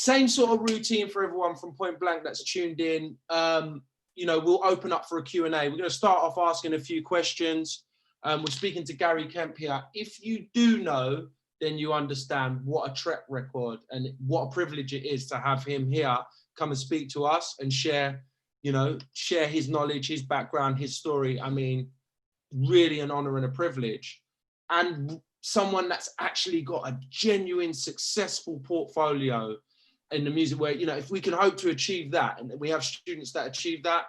same sort of routine for everyone from Point Blank that's tuned in. You know, we'll open up for a Q&A. We're going to start off asking a few questions. We're speaking to Gary Kemp here. If you do know, then you understand what a track record and what a privilege it is to have him here come and speak to us and share, you know, share his knowledge, his background, his story. I mean, really an honor and a privilege. And someone that's actually got a genuine successful portfolio in the music where, you know, if we can hope to achieve that and we have students that achieve that,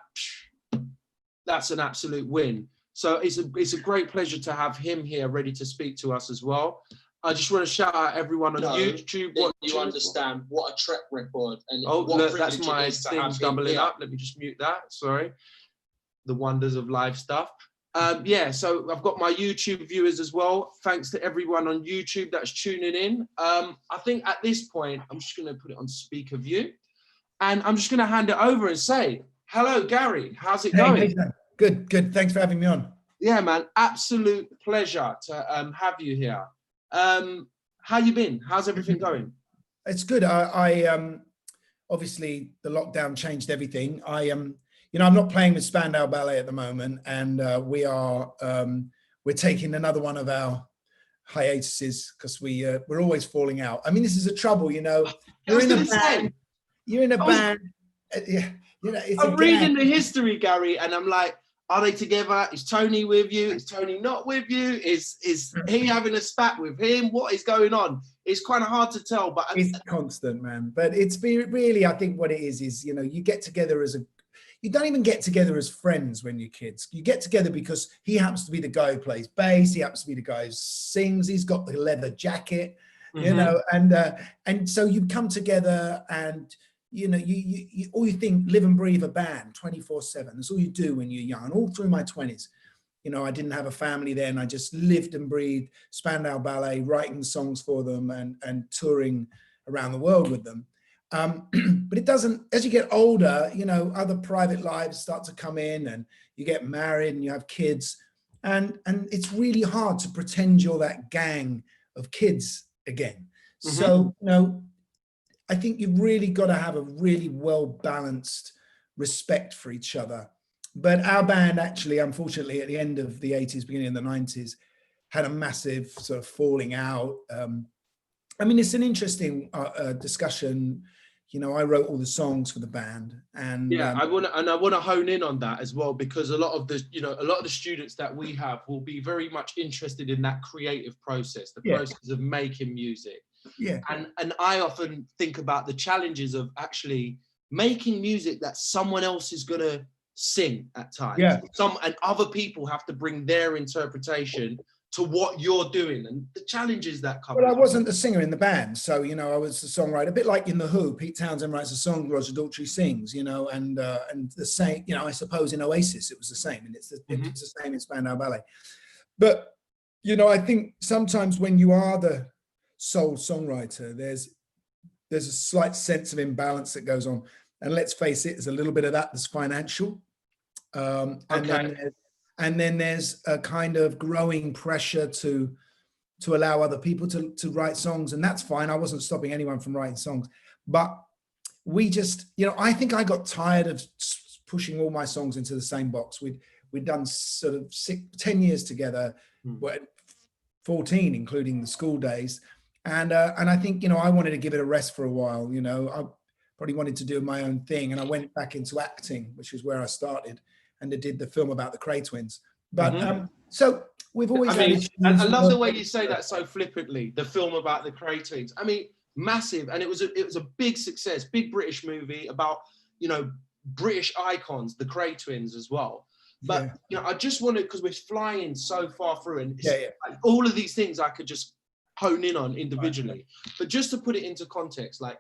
that's an absolute win. So it's a great pleasure to have him here ready to speak to us as well. I just want to shout out everyone on YouTube. What you understand what a track record and look, that's my thing doubling up. Let me just mute that. Sorry. The wonders of live stuff. Yeah, so I've got my YouTube viewers as well. Thanks to everyone on YouTube that's tuning in. I think at this point, I'm just going to put it on speaker view. And I'm just going to hand it over and say, hello, Gary. How's it going? Hey, good, good. Thanks for having me on. Yeah, man. Absolute pleasure to have you here. How you been? How's everything going? It's good. I obviously, the lockdown changed everything. You know, I'm not playing with Spandau Ballet at the moment, and we're taking another one of our hiatuses because we're always falling out. I mean, this is a trouble, you know. You're in a band. You're in a band. Yeah, you know, it's I'm reading the history, Gary, and I'm like, are they together? Is Tony with you? Is Tony not with you? Is he having a spat with him? What is going on? It's kind of hard to tell, but it's constant, man. But it's really, I think what it is, you know, you get together you don't even get together as friends when you're kids. You get together because he happens to be the guy who plays bass. He happens to be the guy who sings. He's got the leather jacket, you know, and so you come together and, you know, you all you think, live and breathe a band 24/7. That's all you do when you're young. All through my 20s, you know, I didn't have a family then. I just lived and breathed Spandau Ballet, writing songs for them and touring around the world with them. But it doesn't, as you get older, you know, other private lives start to come in and you get married and you have kids. And it's really hard to pretend you're that gang of kids again. So, you know, I think you've really got to have a really well-balanced respect for each other. But our band actually, unfortunately, at the end of the 80s, beginning of the 90s, had a massive sort of falling out. I mean, it's an interesting discussion. You know, I wrote all the songs for the band, and yeah, I want to hone in on that as well, because a lot of the students that we have will be very much interested in that creative process, the process of making music. Yeah, and I often think about the challenges of actually making music that someone else is gonna sing at times. Yeah, and other people have to bring their interpretation to what you're doing and the challenges that come. Well, I wasn't the singer in the band, so, you know, I was the songwriter, a bit like in The Who. Pete Townsend writes a song, Roger Daltrey sings, you know, and the same, you know, I suppose in Oasis it was the same, and it's the same in Spandau Ballet. But, you know, I think sometimes when you are the sole songwriter, there's a slight sense of imbalance that goes on, and let's face it, there's a little bit of that that's financial. And then there's a kind of growing pressure to allow other people to write songs, and that's fine. I wasn't stopping anyone from writing songs, but we just, you know, I think I got tired of pushing all my songs into the same box. We'd done sort of 10 years together, 14 including the school days, and I think, you know, I wanted to give it a rest for a while. You know, I probably wanted to do my own thing, and I went back into acting, which is where I started. And they did the film about the Cray twins. But so we've always I love the way you say that so flippantly, the film about the Cray twins. I mean, massive, and it was a big success, big British movie about, you know, British icons, the Cray twins as well. But you know, I just wanted, because we're flying so far through, and like, all of these things I could just hone in on individually. But just to put it into context, like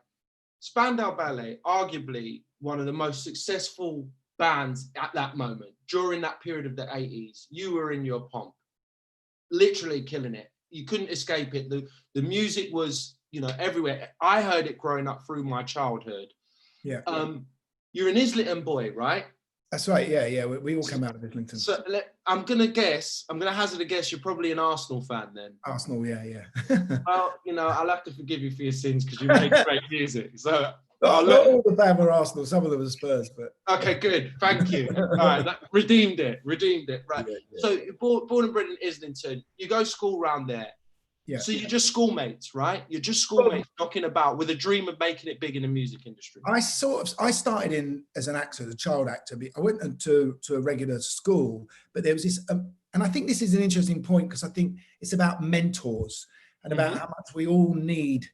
Spandau Ballet, arguably one of the most successful bands at that moment, during that period of the 80s. You were in your pomp, literally killing it. You couldn't escape it. The music was, you know, everywhere. I heard it growing up through my childhood. Yeah. You're an Islington boy, right? That's right. Yeah, yeah. We all come out of Islington. So I'm gonna hazard a guess. You're probably an Arsenal fan then. Arsenal, yeah. Well, I'll have to forgive you for your sins because you make great music. So Not all the fans were Arsenal. Some of them were Spurs, but okay, good. Thank you. All right, that redeemed it. Right. Yeah. So you're born and bred in Islington. You go school round there. Yeah. So you're just schoolmates, right? You're just schoolmates knocking about with a dream of making it big in the music industry. I started in as an actor, as a child actor. I went to a regular school, but there was this, and I think this is an interesting point because I think it's about mentors and about how much we all need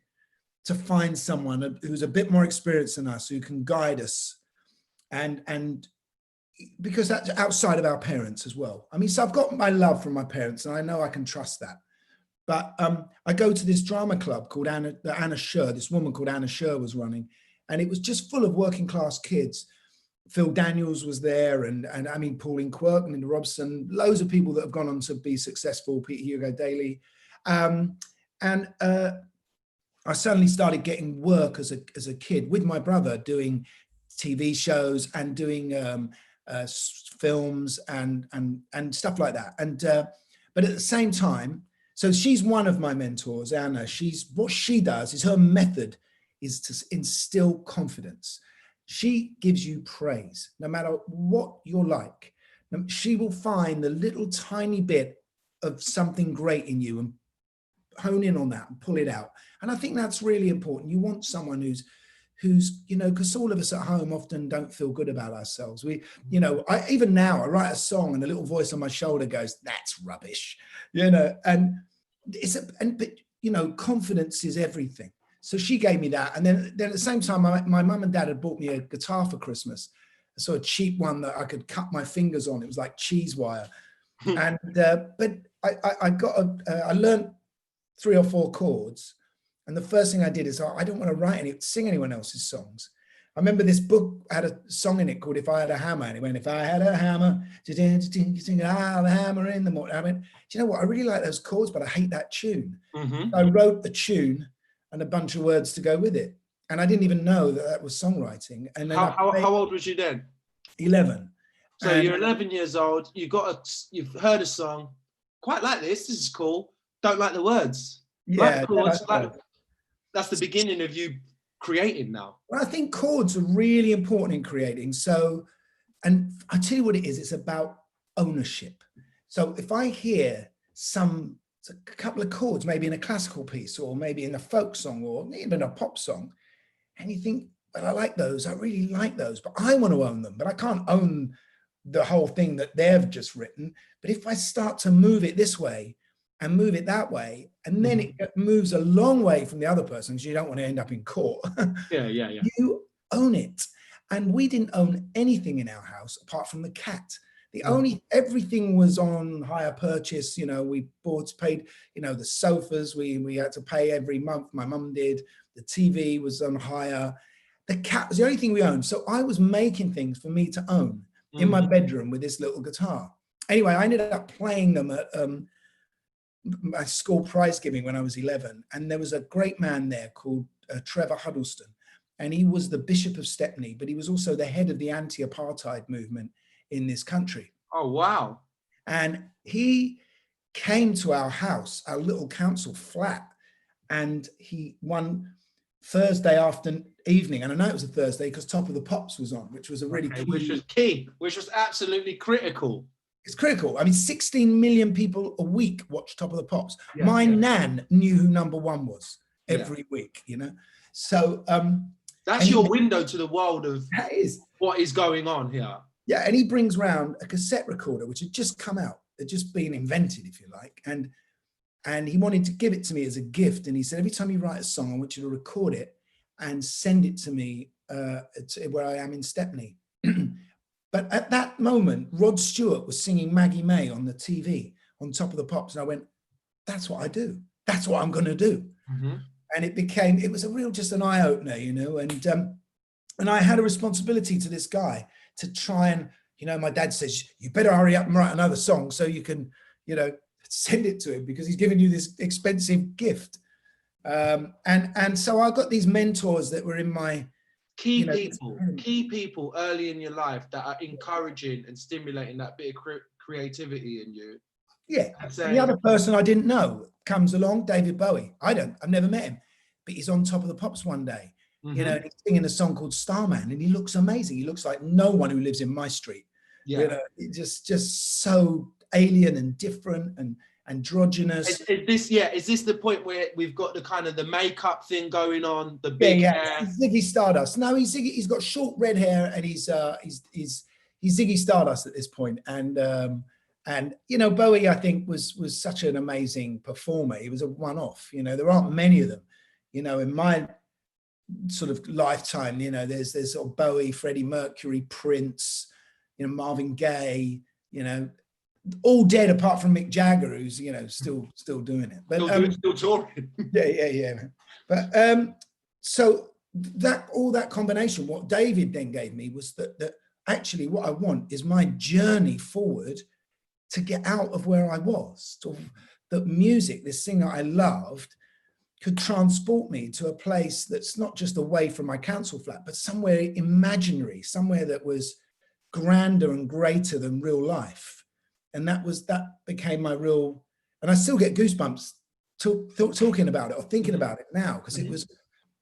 to find someone who's a bit more experienced than us, who can guide us, and because that's outside of our parents as well. I mean, so I've got my love from my parents, and I know I can trust that. But I go to this drama club called Anna Scher. This woman called Anna Scher was running, and it was just full of working class kids. Phil Daniels was there, and I mean Pauline Quirk and Linda Robson, loads of people that have gone on to be successful. Peter Hugo Daly, and I suddenly started getting work as a kid with my brother, doing TV shows and doing films and stuff like that. And but at the same time. So she's one of my mentors, Anna. What she does is her method is to instill confidence. She gives you praise, no matter what you're like. She will find the little tiny bit of something great in you and hone in on that and pull it out. And I think that's really important. You want someone who's because all of us at home often don't feel good about ourselves. Even now I write a song and a little voice on my shoulder goes, "That's rubbish," and confidence is everything. So she gave me that. And then at the same time, my mum and dad had bought me a guitar for Christmas, a sort of cheap one that I could cut my fingers on. It was like cheese wire. And, but I learned 3 or 4 chords. And the first thing I did is I don't want to sing anyone else's songs. I remember this book had a song in it called "If I Had a Hammer," and it went, "If I had a hammer, I'll hammer in the morning." I went, do you know what? I really like those chords, but I hate that tune. I wrote the tune and a bunch of words to go with it, and I didn't even know that was songwriting. And then how old was you then? 11. So you're 11 years old. You've heard a song, quite like this. This is cool. Don't like the words. Yeah, that's the beginning of you creating now. Well, I think chords are really important in creating. So, and I tell you what it is, it's about ownership. So if I hear a couple of chords, maybe in a classical piece or maybe in a folk song or even a pop song, and you think, well, I like those, I really like those, but I want to own them, but I can't own the whole thing that they've just written. But if I start to move it this way and move it that way, and then it moves a long way from the other person, because you don't want to end up in court. Yeah. You own it. And we didn't own anything in our house apart from the cat. Everything was on hire purchase. We paid, the sofas we had to pay every month. My mum did. The TV was on hire. The cat was the only thing we owned. So I was making things for me to own in my bedroom with this little guitar. Anyway, I ended up playing them at my school prize giving when I was 11. And there was a great man there called Trevor Huddleston. And he was the Bishop of Stepney, but he was also the head of the anti-apartheid movement in this country. Oh, wow. And he came to our house, our little council flat, and he one Thursday evening, and I know it was a Thursday because Top of the Pops was on, which was a really which was absolutely critical. It's critical. I mean, 16 million people a week watch Top of the Pops. My nan knew who number 1 was every week, So that's your window to the world of what is going on here. Yeah, and he brings round a cassette recorder, which had just come out. It had just been invented, if you like. And he wanted to give it to me as a gift. And he said, every time you write a song, I want you to record it and send it to me where I am in Stepney. But at that moment, Rod Stewart was singing Maggie May on the TV on Top of the Pops. And I went, that's what I do. That's what I'm going to do. And it was just an eye opener, and I had a responsibility to this guy to try and, my dad says, you better hurry up and write another song so you can, send it to him because he's giving you this expensive gift. And so I got these mentors that were in my Key know, people early in your life that are encouraging and stimulating that bit of creativity in you. Yeah. And And the other person I didn't know comes along, David Bowie. I've never met him, but he's on Top of the Pops one day, you know, and he's singing a song called Starman, and he looks amazing. He looks like no one who lives in my street. You know, just so alien and different and androgynous. Is this the point where we've got the kind of the makeup thing going on, the big hair? He's Ziggy Stardust. No, he's got short red hair, and he's Ziggy Stardust at this point. And you know, Bowie, I think, was such an amazing performer. He was a one-off. You know, there aren't many of them. You know, in my sort of lifetime, you know, there's sort of Bowie, Freddie Mercury, Prince, you know, Marvin Gaye, you know, all dead apart from Mick Jagger, who's, you know, still doing it. But still touring. yeah. But so all that combination, what David then gave me was that actually what I want is my journey forward to get out of where I was. That music, this thing that I loved, could transport me to a place that's not just away from my council flat, but somewhere imaginary, somewhere that was grander and greater than real life. And that became my real, and I still get goosebumps talking about it or thinking about it now, because it was,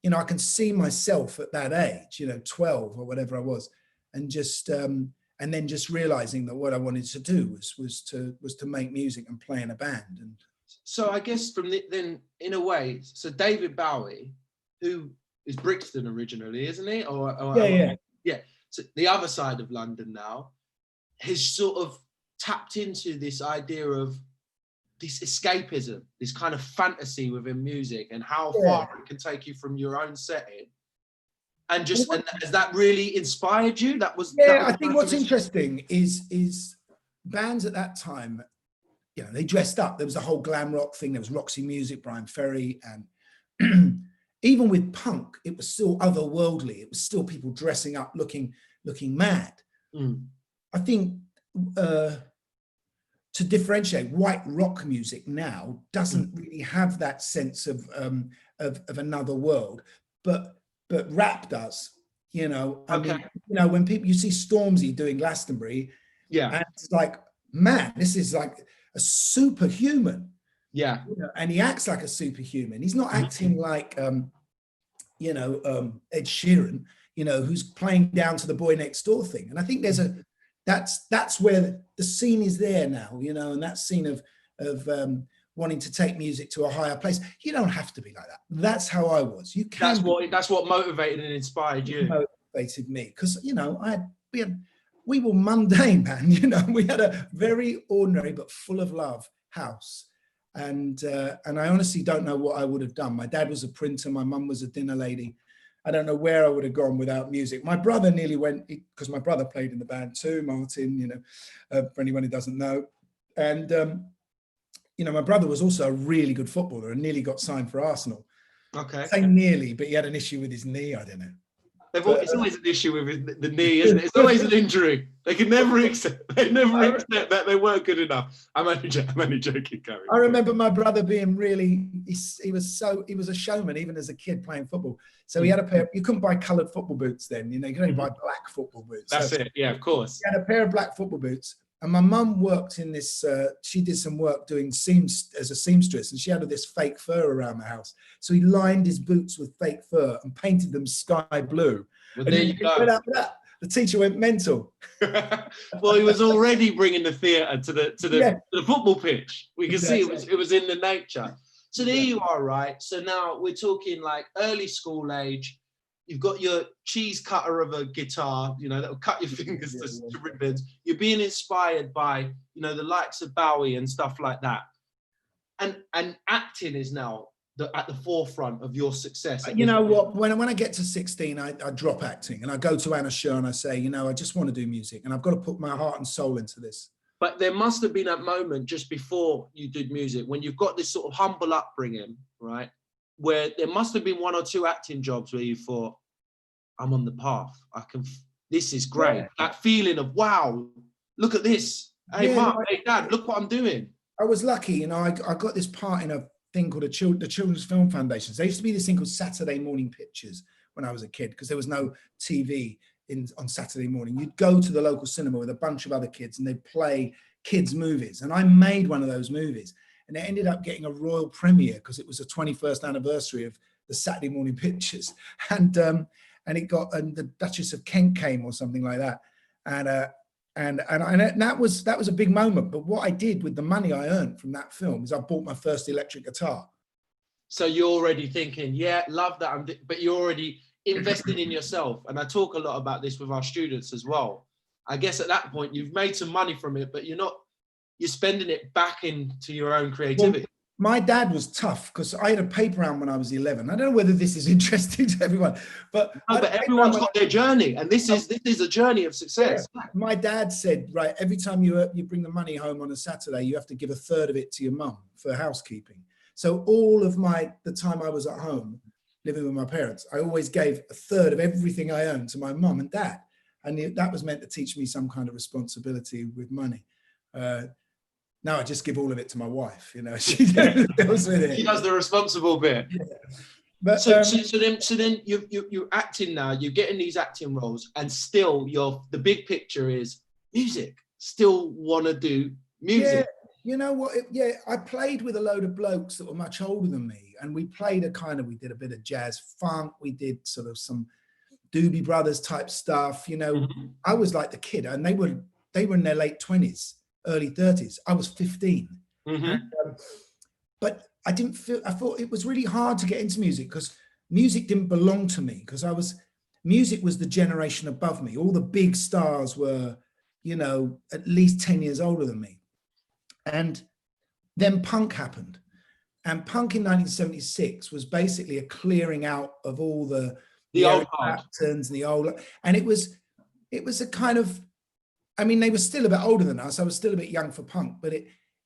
you know, I can see myself at that age, you know, 12 or whatever I was, and just and then just realizing that what I wanted to do was to make music and play in a band. And so I guess then in a way, so David Bowie, who is Brixton originally, isn't he? Yeah. So the other side of London now has sort of tapped into this idea of this escapism, this kind of fantasy within music, and how far it can take you from your own setting. And has that really inspired you? I think what's interesting is bands at that time, you know, they dressed up. There was a whole glam rock thing. There was Roxy Music, Brian Ferry, and even with punk, it was still otherworldly. It was still people dressing up, looking mad. I think to differentiate, white rock music now doesn't really have that sense of another world, but rap does, you know. I mean, you know, when you see Stormzy doing Glastonbury, and it's like, man, this is like a superhuman. You know, and he acts like a superhuman. He's not acting like you know, Ed Sheeran, you know, who's playing down to the Boy Next Door thing. And I think that's where the scene is there now, you know, and that scene of wanting to take music to a higher place. You don't have to be like that. That's how I was. You can. That's what motivated and inspired you. Motivated me, because, you know, we were mundane, man. You know, we had a very ordinary but full of love house, and I honestly don't know what I would have done. My dad was a printer. My mum was a dinner lady. I don't know where I would have gone without music. My brother nearly went, because my brother played in the band too, Martin, you know, for anyone who doesn't know. And, you know, my brother was also a really good footballer and nearly got signed for Arsenal. Okay. I say nearly, but he had an issue with his knee, I don't know. It's always an issue with the knee, isn't it? It's always an injury. They can never accept that they weren't good enough. I'm only joking, Gary. I remember my brother being really, he was a showman even as a kid playing football. So he had a pair, you couldn't buy coloured football boots then, you know, you could only buy black football boots. That's it, yeah, of course. He had a pair of black football boots. And my mum worked in this, she did some work doing seams as a seamstress, and she had this fake fur around the house. So he lined his boots with fake fur and painted them sky blue. Well, there you go. The teacher went mental. Well, he was already bringing the theatre to the football pitch. We can see it was in the nature. So there you are, right? So now we're talking like early school age. You've got your cheese cutter of a guitar, you know, that will cut your fingers to ribbons. You're being inspired by, you know, the likes of Bowie and stuff like that. And acting is now at the forefront of your success. You know what? When I get to 16, I drop acting and I go to Anna Scher and I say, you know, I just want to do music and I've got to put my heart and soul into this. But there must have been a moment just before you did music when you've got this sort of humble upbringing, right? Where there must have been one or two acting jobs where you thought, I'm on the path. This is great. Yeah. That feeling of, wow, look at this. Hey, Mum, hey, Dad, look what I'm doing. I was lucky, you know, I got this part in a thing called the Children's Film Foundations. There used to be this thing called Saturday Morning Pictures when I was a kid, because there was no TV on Saturday morning. You'd go to the local cinema with a bunch of other kids and they'd play kids' movies. And I made one of those movies, and it ended up getting a royal premiere because it was the 21st anniversary of the Saturday morning pictures. And it got, and the Duchess of Kent came or something like that. And that was a big moment. But what I did with the money I earned from that film is I bought my first electric guitar. So you're already thinking, yeah, love that, but you're already investing in yourself. And I talk a lot about this with our students as well. I guess at that point you've made some money from it, but you're spending it back into your own creativity. Well, my dad was tough because I had a paper round when I was 11. I don't know whether this is interesting to everyone, but everyone's got their journey, and this is a journey of success. Yeah. My dad said, right, every time you bring the money home on a Saturday, you have to give a third of it to your mum for housekeeping. So all of the time I was at home living with my parents, I always gave a third of everything I owned to my mum and dad, and that was meant to teach me some kind of responsibility with money. Now I just give all of it to my wife, she deals with it. She does the responsible bit. Yeah. But so then you're acting now, you're getting these acting roles, and still the big picture is music. Still want to do music. Yeah, you know what? I played with a load of blokes that were much older than me, and we played we did a bit of jazz funk, we did sort of some Doobie Brothers type stuff. Mm-hmm. I was like the kid, and they were in their late 20s. Early 30s. I was 15. Mm-hmm. And, but I thought it was really hard to get into music because music didn't belong to me, because music was the generation above me. All the big stars were, at least 10 years older than me. And then punk happened. And punk in 1976 was basically a clearing out of all the old Claptons and the old, and it was a kind of, they were still a bit older than us. I was still a bit young for punk, but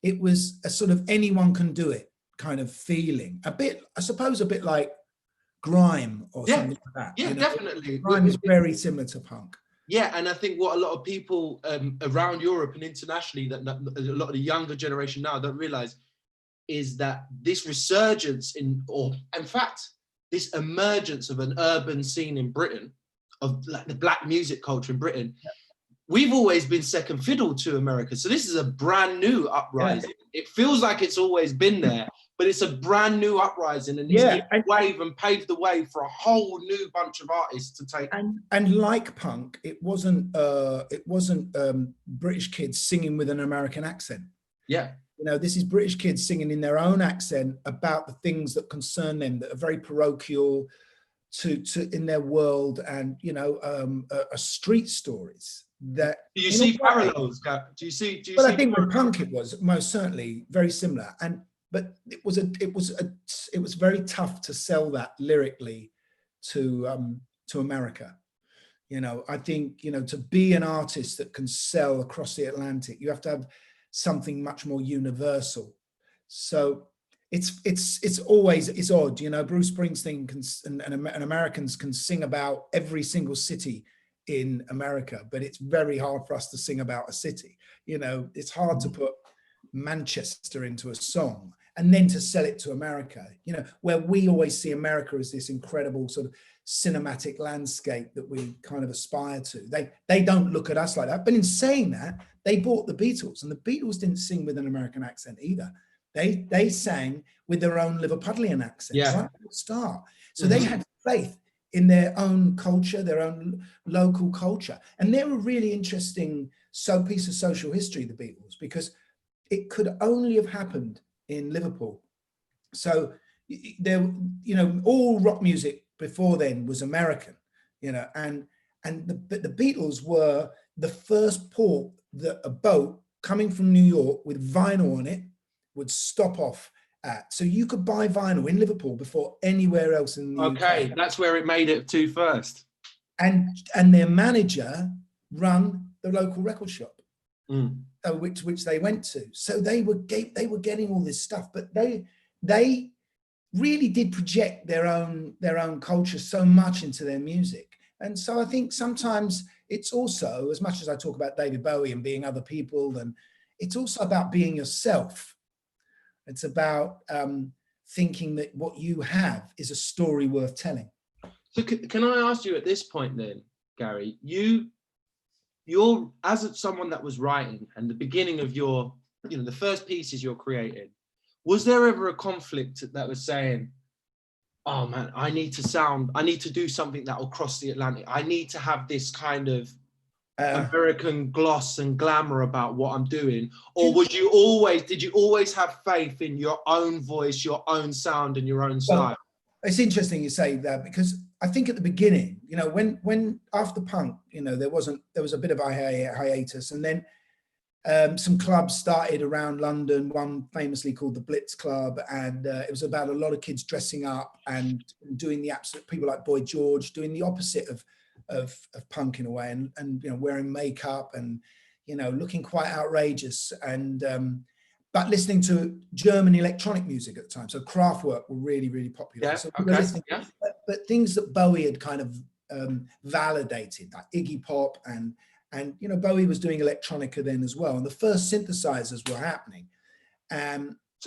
it was a sort of anyone can do it kind of feeling. A bit like grime or something like that. Yeah, definitely. Grime is very similar to punk. Yeah, and I think what a lot of people around Europe and internationally, that a lot of the younger generation now don't realize, is that this resurgence in fact, this emergence of an urban scene in Britain, of like the black music culture in Britain, we've always been second fiddle to America. So this is a brand new uprising. Yeah. It feels like it's always been there, but it's a brand new uprising, and it's wave and paved the way for a whole new bunch of artists to take. And like punk, it wasn't British kids singing with an American accent. Yeah. This is British kids singing in their own accent about the things that concern them, that are very parochial to in their world, and street stories. That do you see parallels? Do you see? Well, I think with punk it was most certainly very similar, but it was very tough to sell that lyrically to America. I think to be an artist that can sell across the Atlantic, you have to have something much more universal. So it's always odd. Bruce Springsteen and Americans can sing about every single city in America, but it's very hard for us to sing about a city. It's hard to put Manchester into a song and then to sell it to America, where we always see America as this incredible sort of cinematic landscape that we kind of aspire to. They don't look at us like that. But in saying that, they bought the Beatles, and the Beatles didn't sing with an American accent either. They sang with their own Liverpudlian accent right at the start. So they had faith in their own culture, their own local culture. And they're a really interesting piece of social history, the Beatles, because it could only have happened in Liverpool. So there, all rock music before then was American, and the Beatles were the first port that a boat coming from New York with vinyl on it would stop off at. So you could buy vinyl in Liverpool before anywhere else in the UK. UK. That's where it made it to first. And their manager run the local record shop, which they went to. So they were getting all this stuff, but they really did project their own culture so much into their music. And so I think sometimes it's also, as much as I talk about David Bowie and being other people, and it's also about being yourself. It's about thinking that what you have is a story worth telling. So can I ask you at this point then, Gary, you're as someone that was writing and the beginning of your, the first pieces you're creating, was there ever a conflict that was saying, oh man, I need to do something that will cross the Atlantic. I need to have this kind of American gloss and glamour about what I'm doing? Or did you always have faith in your own voice, your own sound and your own style? Well, it's interesting you say that, because I think at the beginning, when after punk, there was a bit of a hiatus, and then some clubs started around London, one famously called the Blitz Club, and it was about a lot of kids dressing up and doing the absolute, people like Boy George doing the opposite of punk in a way, and wearing makeup and looking quite outrageous, and but listening to German electronic music at the time. So Kraftwerk were really, really popular. Yeah, so okay. but things that Bowie had kind of validated, like Iggy Pop, and Bowie was doing electronica then as well, and the first synthesizers were happening.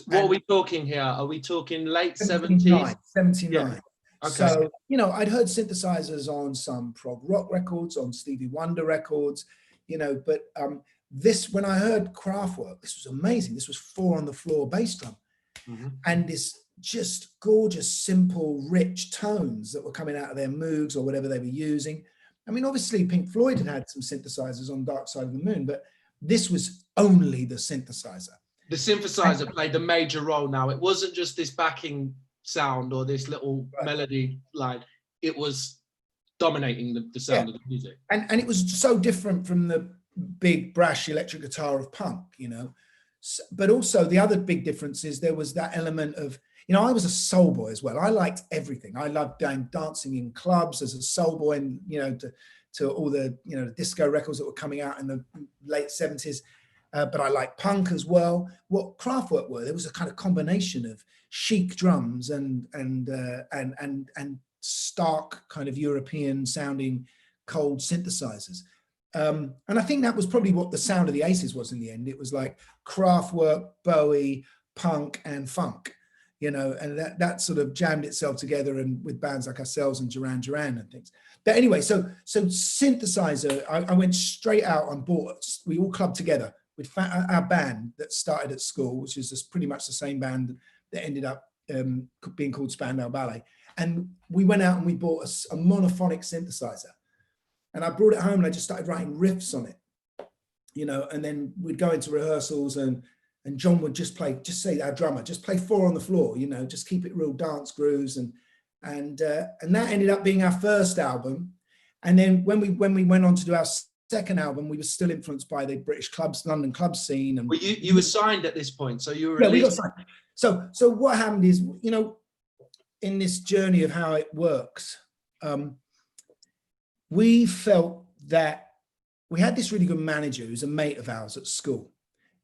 What are we talking here? Are we talking late 70s? 79. Yeah. Okay. So, I'd heard synthesizers on some prog rock records, on Stevie Wonder records, but when I heard Kraftwerk, this was amazing. This was 4 on the floor bass drum, and this just gorgeous, simple, rich tones that were coming out of their Moogs or whatever they were using. I mean, obviously Pink Floyd had some synthesizers on Dark Side of the Moon, but this was only the synthesizer. The synthesizer played a major role now. It wasn't just this backing sound or this little melody line. It was dominating the sound of the music. And it was so different from the big brash electric guitar of punk, But also the other big difference is there was that element of, I was a soul boy as well. I liked everything. I loved dancing in clubs as a soul boy, and to all the disco records that were coming out in the late 70s. But I liked punk as well. What Kraftwerk were, there was a kind of combination of chic drums and stark kind of European sounding cold synthesizers. And I think that was probably what the sound of the Aces was in the end. It was like Kraftwerk, Bowie, punk, and funk. And that sort of jammed itself together, and with bands like ourselves and Duran Duran and things. But anyway, so synthesizer, I went straight out and bought, we all clubbed together with our band that started at school, which is pretty much the same band that ended up being called Spandau Ballet. And we went out and we bought a monophonic synthesizer. And I brought it home and I just started writing riffs on it, and then we'd go into rehearsals, and John would just say, our drummer, just play 4 on the floor, just keep it real dance grooves. And that ended up being our first album. And then when we went on to do our second album, we were still influenced by the British clubs, London club scene. And you were signed at this point, so you were we got signed. So what happened is, in this journey of how it works, we felt that we had this really good manager who's a mate of ours at school.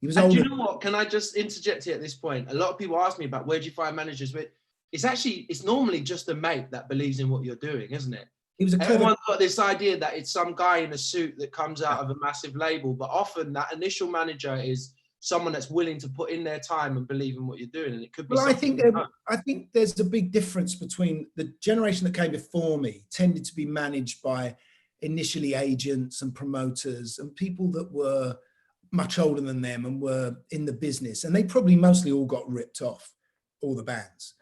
He was older. Do you know what? Can I just interject here at this point? A lot of people ask me about where do you find managers, but it's normally just a mate that believes in what you're doing, isn't it? Everyone's got this idea that it's some guy in a suit that comes out of a massive label, but often that initial manager is someone that's willing to put in their time and believe in what you're doing. And it could be. Well, I think there's a big difference between the generation that came before me tended to be managed by initially agents and promoters and people that were much older than them and were in the business, and they probably mostly all got ripped off, all the bands.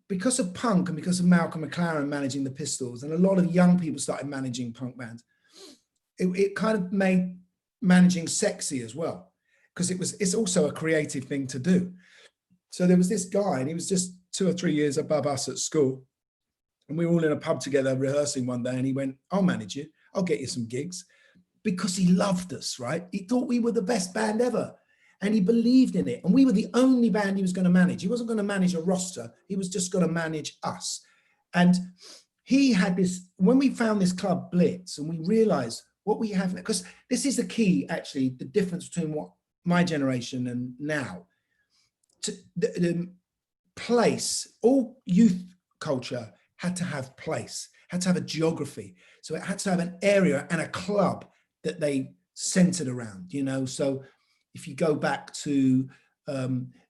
Because of punk and because of Malcolm McLaren managing the Pistols, and a lot of young people started managing punk bands, it kind of made managing sexy as well, because it's also a creative thing to do. So there was this guy, and he was just 2 or 3 years above us at school, and we were all in a pub together rehearsing one day, and he went, "I'll manage you, I'll get you some gigs," because he loved us, right? He thought we were the best band ever, and he believed in it, and we were the only band he was going to manage. He wasn't going to manage a roster, he was just going to manage us. And he had this, when we found this club Blitz, and we realized what we have, because this is the key, actually, the difference between what my generation and now. The place, all youth culture had to have place, had to have a geography. So it had to have an area and a club that they centered around, So if you go back to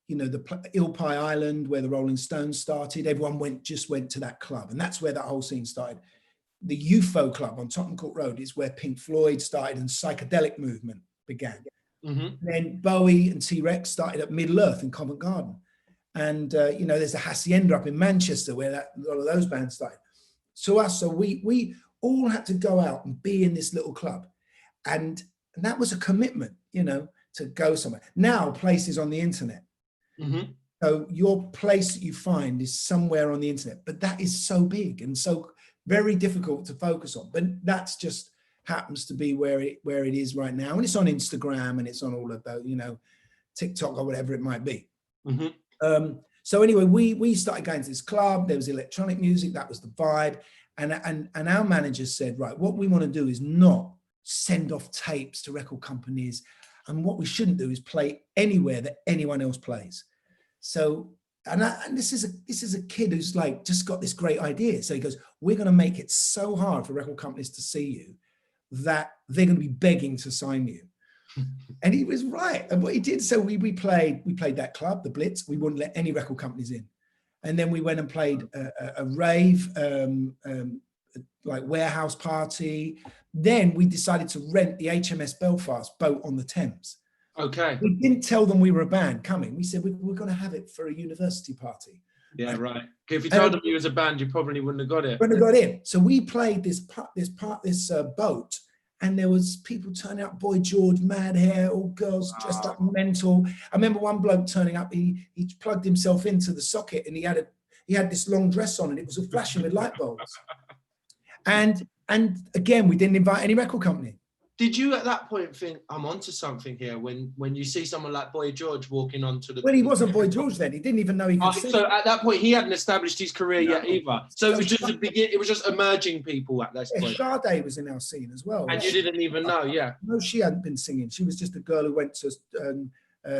the Ilpie Island where the Rolling Stones started. Everyone just went to that club, and that's where that whole scene started. The UFO Club on Tottenham Court Road is where Pink Floyd started and psychedelic movement began. And then Bowie and T-Rex started at Middle Earth in Covent Garden. And, there's a Hacienda up in Manchester where a lot of those bands started. So we all had to go out and be in this little club. And that was a commitment, to go somewhere. Now, places on the internet. So your place that you find is somewhere on the internet, but that is so big and so very difficult to focus on. But that's just happens to be where it is right now. And it's on Instagram and it's on all of those, TikTok or whatever it might be. So anyway, we started going to this club. There was electronic music. That was the vibe. And our manager said, right, what we want to do is not send off tapes to record companies. And what we shouldn't do is play anywhere that anyone else plays. So, and this is a kid who's like just got this great idea. So he goes, we're going to make it so hard for record companies to see you that they're going to be begging to sign you. And he was right. And what he did, so we played that club, the Blitz. We wouldn't let any record companies in. And then we went and played a rave, like warehouse party. Then we decided to rent the HMS Belfast boat on the Thames. Okay. We didn't tell them we were a band coming. We said we're going to have it for a university party. Yeah, right. If you told them you was a band, you probably wouldn't have got it. Wouldn't have got in. So we played this boat, and there was people turning up. Boy George, mad hair, all girls dressed up mental. I remember one bloke turning up. He plugged himself into the socket, and he had this long dress on, and it was all flashing with light bulbs. And again, we didn't invite any record company. Did you at that point think, I'm onto something here, when you see someone like Boy George walking onto the... Well, he wasn't Boy George then. He didn't even know he could sing. So at that point, he hadn't established his career yet either. So it was just it was just emerging people at that point. Sade was in our scene as well. And you didn't even know, yeah. No, she hadn't been singing. She was just a girl who went to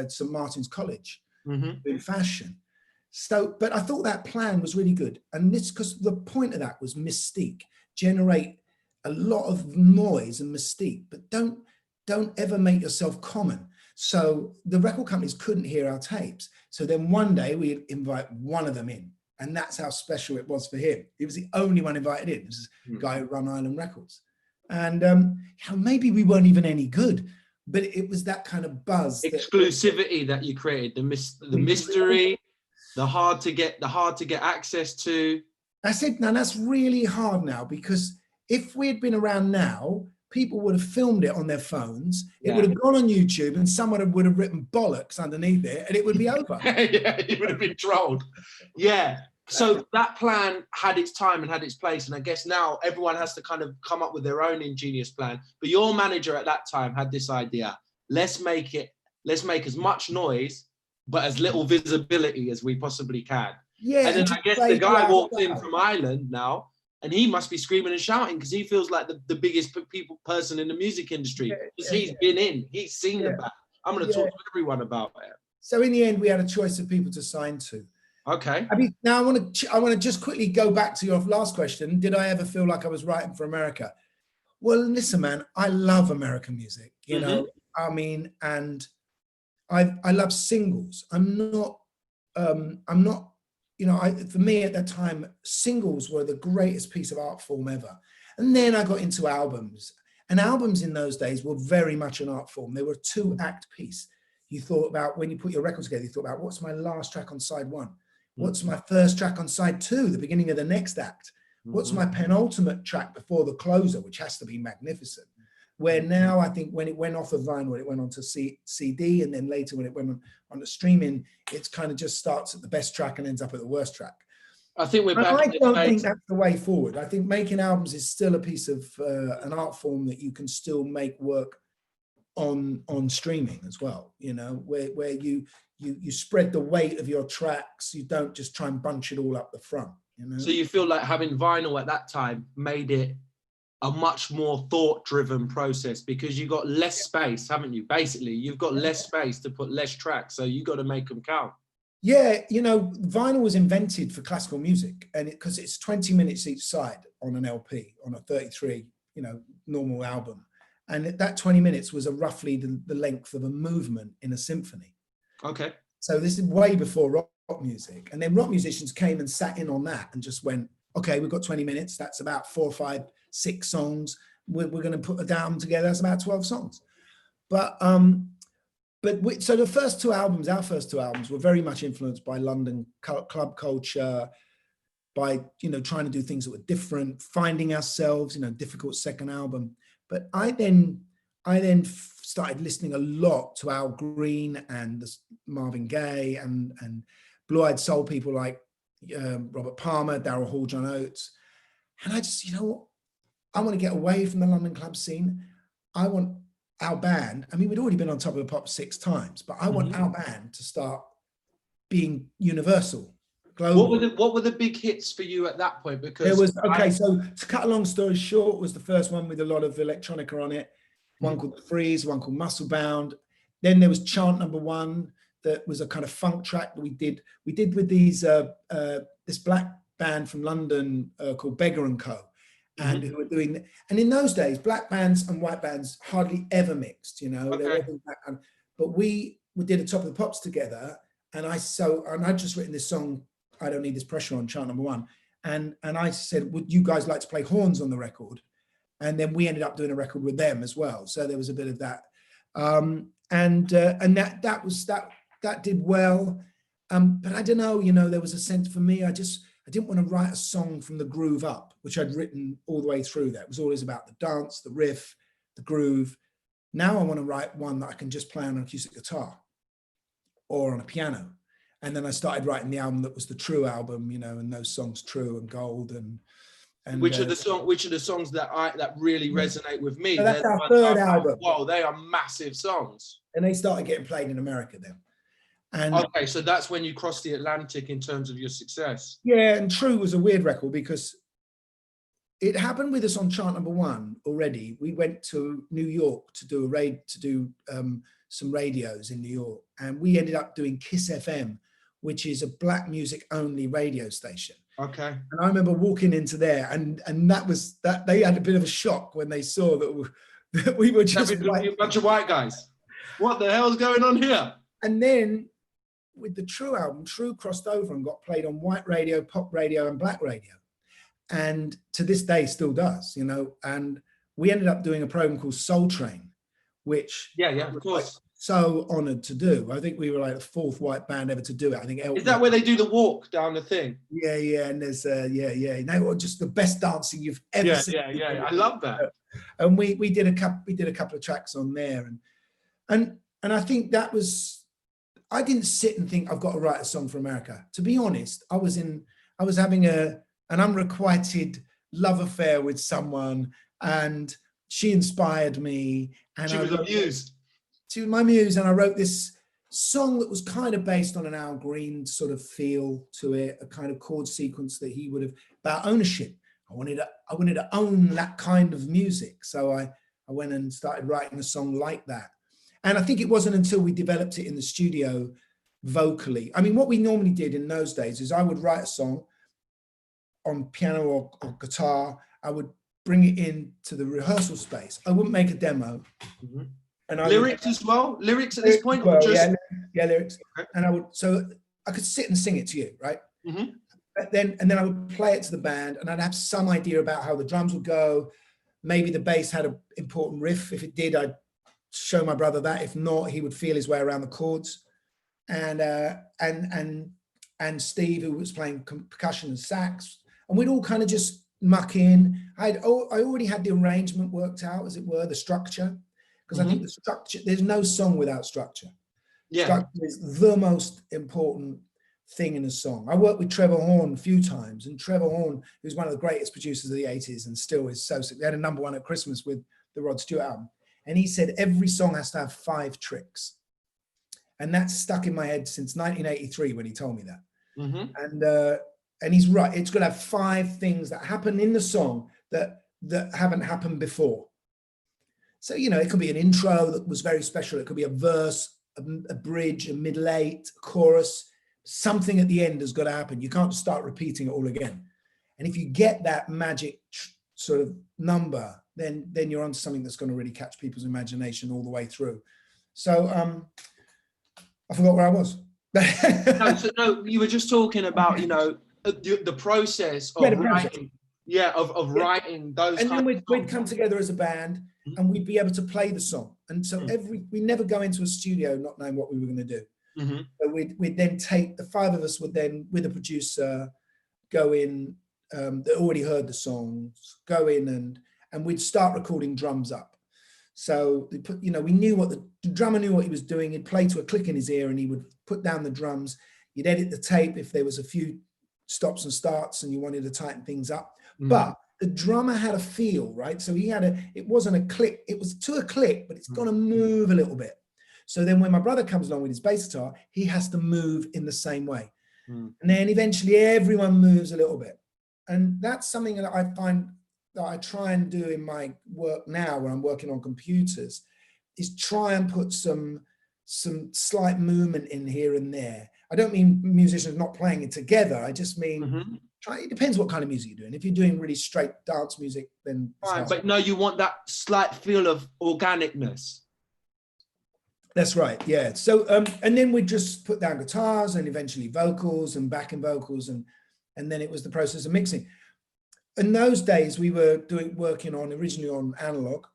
St. Martin's College in fashion. So, but I thought that plan was really good. And this, because the point of that was mystique, generate a lot of noise and mystique, but don't ever make yourself common. So the record companies couldn't hear our tapes. So then one day we invite one of them in, and that's how special it was for him. He was the only one invited in. This is a guy who ran Island Records. And maybe we weren't even any good, but it was that kind of buzz. Exclusivity that you created, the mystery, the hard to get access to. I said, now that's really hard now, because if we had been around now, people would have filmed it on their phones. It would have gone on YouTube, and someone would have written bollocks underneath it, and it would be over. Yeah, it would have been trolled. Yeah. So that plan had its time and had its place. And I guess now everyone has to kind of come up with their own ingenious plan. But your manager at that time had this idea. Let's make as much noise, but as little visibility as we possibly can. Yeah. And then I guess the guy walked in from Ireland now, and he must be screaming and shouting because he feels like the biggest person in the music industry, because he's seen the band. I'm going to talk to everyone about it. So in the end, we had a choice of people to sign to. Okay. I mean, now I want to just quickly go back to your last question. Did I ever feel like I was writing for America? Well, listen, man, I love American music. You know, I mean, and I love singles. I'm not. For me at that time, singles were the greatest piece of art form ever. And then I got into albums, and albums in those days were very much an art form. They were a 2-act piece. You thought about, when you put your record together, you thought about, what's my last track on side 1? What's my first track on side 2, the beginning of the next act? What's my penultimate track before the closer, which has to be magnificent? Where now, I think when it went off of vinyl, it went onto CD, and then later when it went on to streaming, it's kind of just starts at the best track and ends up at the worst track. I think we're back. I don't think that's the way forward. I think making albums is still a piece of an art form that you can still make work on streaming as well. You know, where you spread the weight of your tracks. You don't just try and bunch it all up the front. You know. So you feel like having vinyl at that time made it a much more thought-driven process, because you got less space, haven't you? Basically, you've got less space to put less tracks, so you got to make them count. Yeah, you know, vinyl was invented for classical music, and because it's 20 minutes each side on an LP, on a 33, normal album, and that 20 minutes was roughly the length of a movement in a symphony. Okay. So this is way before rock music. And then rock musicians came and sat in on that and just went, okay, we've got 20 minutes. That's about 4, 5, 6 songs. We're going to put a album together. That's about 12 songs. So the first 2 albums, our first 2 albums, were very much influenced by London club culture, by, you know, trying to do things that were different, finding ourselves, you know, difficult second album. But I then started listening a lot to Al Green and Marvin Gaye and blue-eyed soul people like Robert Palmer, Daryl Hall, John Oates. And I just, you know what? I want to get away from the London club scene. I want our band, I mean, we'd already been on Top of the Pops 6 times, but I want our band to start being universal, global. What were the big hits for you at that point? Because there was, so to cut a long story short, was the first one with a lot of electronica on it. One called The Freeze, one called Muscle Bound. Then there was Chant Number 1, that was a kind of funk track that we did with these this black band from London called Beggar and Co. And who were doing, and in those days, black bands and white bands hardly ever mixed, you know. There wasn't that, but we did a Top of the Pops together, and I'd just written this song, I Don't Need This Pressure, on Chant Number 1, and I said, would you guys like to play horns on the record? And then we ended up doing a record with them as well. So there was a bit of that, and that did well, but I don't know, you know, there was a sense for me, I didn't want to write a song from the groove up, which I'd written all the way through that. It was always about the dance, the riff, the groove. Now I want to write one that I can just play on an acoustic guitar or on a piano. And then I started writing the album that was the True album, you know, and those songs, True and Gold, and which are the songs that really resonate with me. So that's our third album. Wow, they are massive songs. And they started getting played in America then. And okay, so that's when you crossed the Atlantic in terms of your success. Yeah, and True was a weird record because it happened with us on Chart Number 1 already. We went to New York to do some radios in New York, and we ended up doing Kiss FM, which is a black music only radio station. Okay. And I remember walking into there, and that they had a bit of a shock when they saw that we were just a bunch of white guys. What the hell's going on here? And then with the True album, True crossed over and got played on white radio, pop radio, and black radio. And to this day still does, you know. And we ended up doing a program called Soul Train, which of course, so honored to do. I think we were like the 4th white band ever to do it. I think is that where they do the walk down the thing? Yeah, and there's they were just the best dancing you've ever seen. Yeah, I love that. And we did a couple of tracks on there, and I think that was, I didn't sit and think I've got to write a song for America. To be honest, I was having an unrequited love affair with someone, and she inspired me. And she was a muse. She was my muse, and I wrote this song that was kind of based on an Al Green sort of feel to it, a kind of chord sequence that he would have, about ownership. I wanted to own that kind of music. So I went and started writing a song like that. And I think it wasn't until we developed it in the studio vocally. I mean, what we normally did in those days is I would write a song on piano or guitar. I would bring it into the rehearsal space. I wouldn't make a demo. Mm-hmm. And lyrics as well? Lyrics at this point? Well, just... yeah, lyrics. Okay. And so I could sit and sing it to you, right? Mm-hmm. But then I would play it to the band, and I'd have some idea about how the drums would go. Maybe the bass had an important riff. If it did, I'd show my brother that. If not, he would feel his way around the chords. And Steve, who was playing percussion and sax, and we'd all kind of just muck in. I already had the arrangement worked out, as it were, the structure, because I think the structure, there's no song without structure. Yeah. Structure is the most important thing in a song. I worked with Trevor Horn a few times, and Trevor Horn, who's one of the greatest producers of the 80s and still is so sick. They had a #1 at Christmas with the Rod Stewart album. And he said every song has to have 5 tricks. And that's stuck in my head since 1983 when he told me that. Mm-hmm. And he's right. It's got to have 5 things that happen in the song that haven't happened before. So, you know, it could be an intro that was very special. It could be a verse, a bridge, a middle 8, a chorus. Something at the end has got to happen. You can't start repeating it all again. And if you get that magic sort of number, then you're onto something that's going to really catch people's imagination all the way through. So I forgot where I was. No, you were just talking about, you know, the process of writing. Yeah, of writing those. And then we'd come together as a band, and we'd be able to play the song. And so we never go into a studio not knowing what we were going to do. So we'd then take, the five of us would then, with a producer, go in, that already heard the songs, go in and we'd start recording drums up. So they put, you know, we knew what the drummer knew what he was doing. He'd play to a click in his ear and he would put down the drums. You'd edit the tape if there was a few stops and starts and you wanted to tighten things up. But the drummer had a feel, right? So he had it wasn't a click, it was to a click, but it's got to move a little bit. So then when my brother comes along with his bass guitar, he has to move in the same way. And then eventually everyone moves a little bit. And that's something that I find that I try and do in my work now when I'm working on computers, is try and put some slight movement in here and there. I don't mean musicians not playing it together. I just mean, it depends what kind of music you're doing. If you're doing really straight dance music, then fine, but no, you want that slight feel of organicness. That's right, yeah. So and then we just put down guitars and eventually vocals and backing vocals, and then it was the process of mixing. In those days, we were working originally on analog.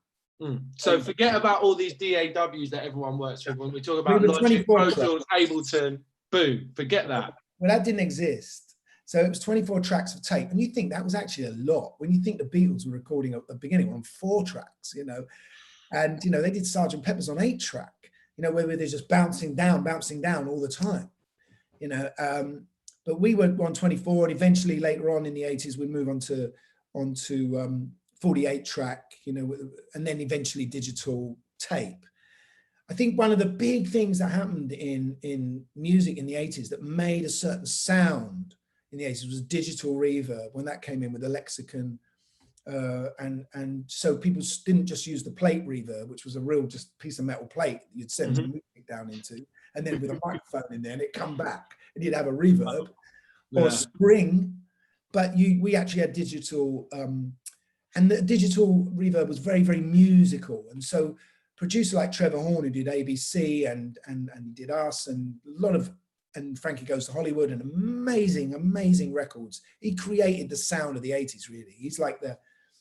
So forget about all these DAWs that everyone works with. When we talk about Logic, Pro Tools, Ableton, boom, forget that. Well, that didn't exist. So it was 24 tracks of tape. And you think that was actually a lot. When you think the Beatles were recording at the beginning on 4 tracks, you know, and, you know, they did Sgt. Pepper's on 8 track, you know, where they're just bouncing down all the time, you know. But we were on 24, and eventually later on in the 80s, we move onto 48 track, you know, and then eventually digital tape. I think one of the big things that happened in music in the 80s that made a certain sound in the 80s was digital reverb, when that came in with the lexicon. And so people didn't just use the plate reverb, which was a real just piece of metal plate that you'd send the music down into, and then with a microphone in there, and it'd come back and you'd have a reverb or a spring. But we actually had digital, and the digital reverb was very, very musical. And so producer like Trevor Horn, who did ABC and he did us, and a lot of, and Frankie Goes to Hollywood, and amazing records. He created the sound of the 80s, really. He's like the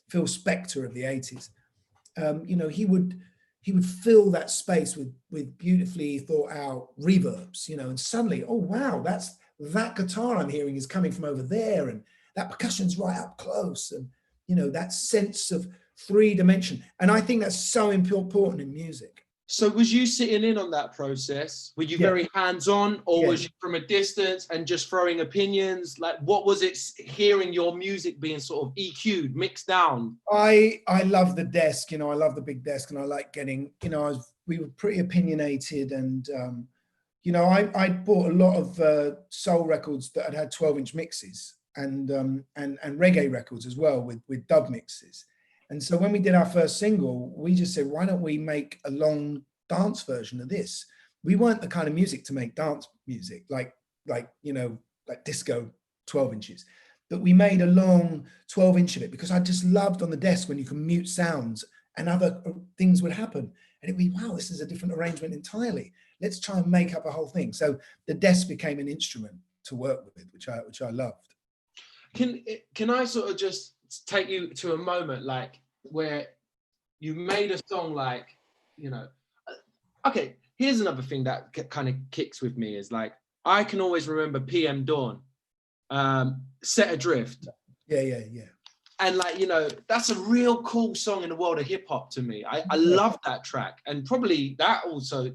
Phil Spector of the 80s. You know, he would fill that space with beautifully thought out reverbs, you know, and suddenly, oh wow, that guitar I'm hearing is coming from over there, and that percussion's right up close, and you know, that sense of 3-dimension. And I think that's so important in music. So was you sitting in on that process? Were you very hands-on, or was you from a distance and just throwing opinions? Like, what was it hearing your music being sort of EQ'd, mixed down? I love the desk, you know, I love the big desk, and I like getting, you know, we were pretty opinionated, and you know, I bought a lot of soul records that had 12-inch mixes, and reggae records as well with dub mixes. And so when we did our first single, we just said, why don't we make a long dance version of this? We weren't the kind of music to make dance music, like you know, like disco 12 inches. But we made a long 12-inch of it because I just loved on the desk when you can mute sounds and other things would happen. And it'd be, wow, this is a different arrangement entirely. Let's try and make up a whole thing. So the desk became an instrument to work with, which I loved. Can I sort of just take you to a moment like where you made a song, like, you know, okay, here's another thing that kind of kicks with me is like, I can always remember PM Dawn, Set Adrift. Yeah. And like, you know, that's a real cool song in the world of hip hop to me. I love that track. And probably that also,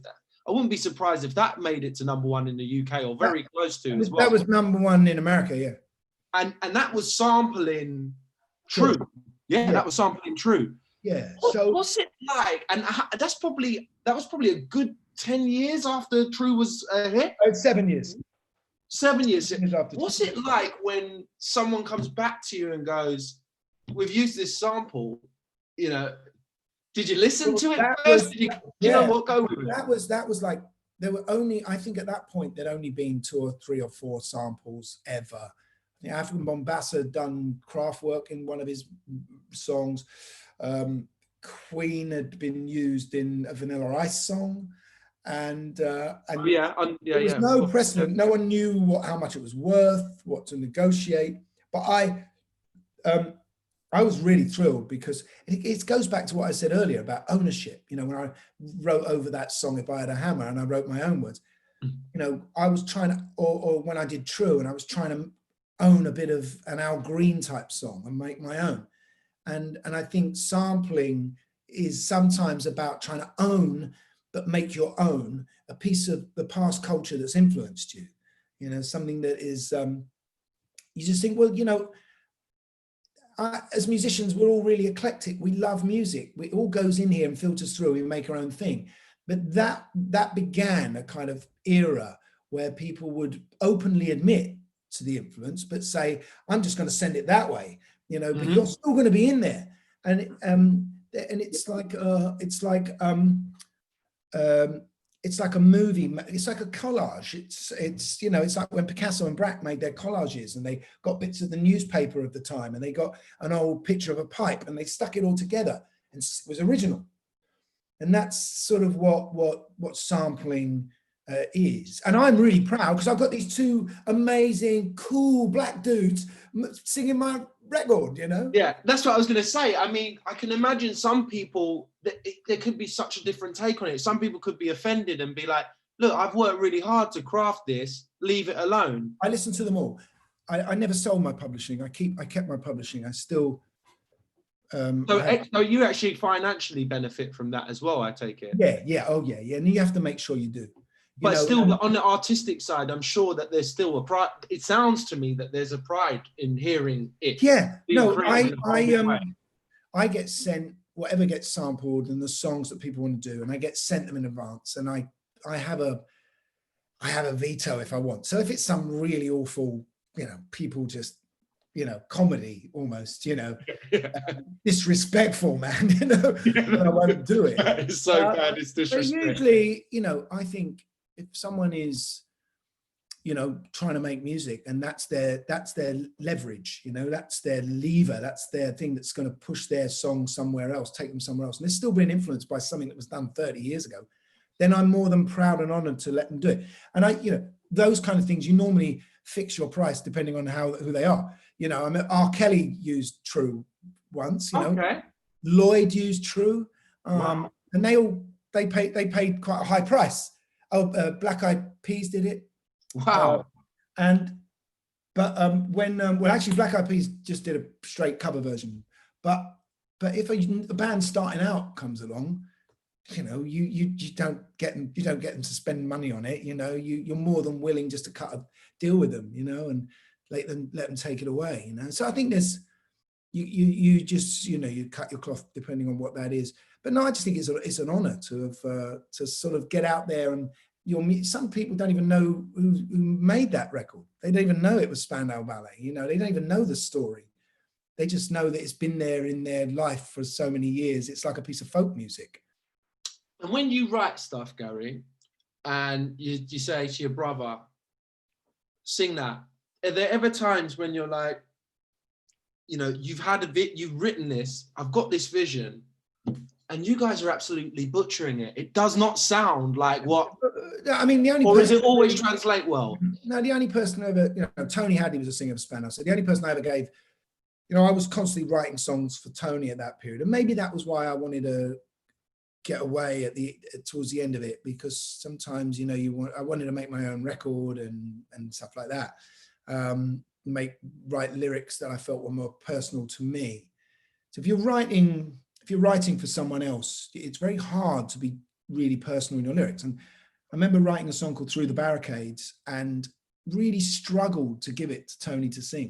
I wouldn't be surprised if that made it to #1 in the UK or very close to as well. That was #1 in America, yeah. And that was sampling True. Yeah, that was sampling True. Yeah. What's it like? And that was probably a good 10 years after True was a hit. 7 years. 7 years. 7 years after. What's it like when someone comes back to you and goes, "We've used this sample, you know, did you listen to it first? Did you know what, go with it?" That was like, there were only, I think at that point, there'd only been 2 or 3 or 4 samples ever. The African Bombassa had done Kraftwerk in one of his songs. Queen had been used in a Vanilla Ice song. and yeah, there was no precedent. No one knew how much it was worth, what to negotiate. But I was really thrilled because it goes back to what I said earlier about ownership. You know, when I wrote over that song, If I Had a Hammer, and I wrote my own words, you know, I was trying to, or when I did True, and I was trying to own a bit of an Al Green type song and make my own. And I think sampling is sometimes about trying to own, but make your own, a piece of the past culture that's influenced you. You know, something that is, you just think, well, you know, as musicians, we're all really eclectic. We love music. It all goes in here and filters through. We make our own thing. But that began a kind of era where people would openly admit to the influence, but say, I'm just going to send it that way, you know, but you're still going to be in there. And it's like a movie. It's like a collage. It's you know, it's like when Picasso and Braque made their collages, and they got bits of the newspaper of the time, and they got an old picture of a pipe, and they stuck it all together, and it was original. And that's sort of what sampling is. And I'm really proud because I've got these two amazing, cool black dudes singing my record, you know? Yeah, that's what I was going to say. I mean, I can imagine some people, there could be such a different take on it. Some people could be offended and be like, look, I've worked really hard to craft this, leave it alone. I listen to them all. I never sold my publishing. I kept my publishing. I still... So you actually financially benefit from that as well, I take it. Yeah. Oh yeah. And you have to make sure you do. But still, on the artistic side, I'm sure that there's still a pride. It sounds to me that there's a pride in hearing it. Yeah. No, I get sent whatever gets sampled and the songs that people want to do, and I get sent them in advance. And I have a veto if I want. So if it's some really awful, you know, people just, you know, comedy almost, you know, disrespectful, man, you know, I won't do it. It's so bad, it's disrespectful. Usually, you know, I think if someone is, you know, trying to make music and that's their leverage, you know, that's their lever, that's their thing that's going to push their song somewhere else, take them somewhere else, and they're still being influenced by something that was done 30 years ago, then I'm more than proud and honored to let them do it. And you know, those kind of things, you normally fix your price depending on who they are. You know, I mean, R. Kelly used True once, you know. Okay. Lloyd used True, Wow. and they paid quite a high price. Black Eyed Peas did it. Wow. But actually Black Eyed Peas just did a straight cover version. But if a band starting out comes along, you know, you don't get them to spend money on it. You know, you're more than willing just to cut a deal with them, you know, and let them take it away, you know. So I think there's you just, you know, you cut your cloth depending on what that is. But no, I just think it's an honor to have to sort of get out there, and some people don't even know who made that record. They don't even know it was Spandau Ballet, you know. They don't even know the story. They just know that it's been there in their life for so many years. It's like a piece of folk music. And when you write stuff, Gary, and you say to your brother, sing that, are there ever times when you're like, you know, you've written this, I've got this vision, and you guys are absolutely butchering it. It does not sound like what... I mean, the only... Or does it always translate well? No, the only person ever... You know, Tony Hadley was a singer of Spandau, so the only person I ever gave... You know, I was constantly writing songs for Tony at that period, and maybe that was why I wanted to get away towards the end of it, because sometimes, you know, I wanted to make my own record and stuff like that. Write lyrics that I felt were more personal to me. So if you're writing for someone else, it's very hard to be really personal in your lyrics. And I remember writing a song called Through the Barricades and really struggled to give it to Tony to sing.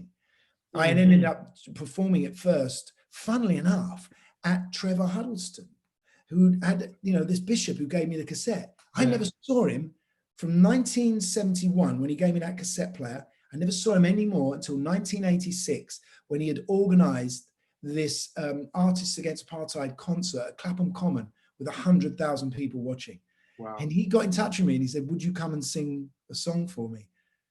Mm-hmm. I had ended up performing it first, funnily enough, at Trevor Huddleston, who had, you know, this bishop who gave me the cassette. I never saw him from 1971 when he gave me that cassette player. I never saw him anymore until 1986 when he had organized this Artists Against Apartheid concert at Clapham Common with 100,000 people watching. Wow. And he got in touch with me and he said, would you come and sing a song for me?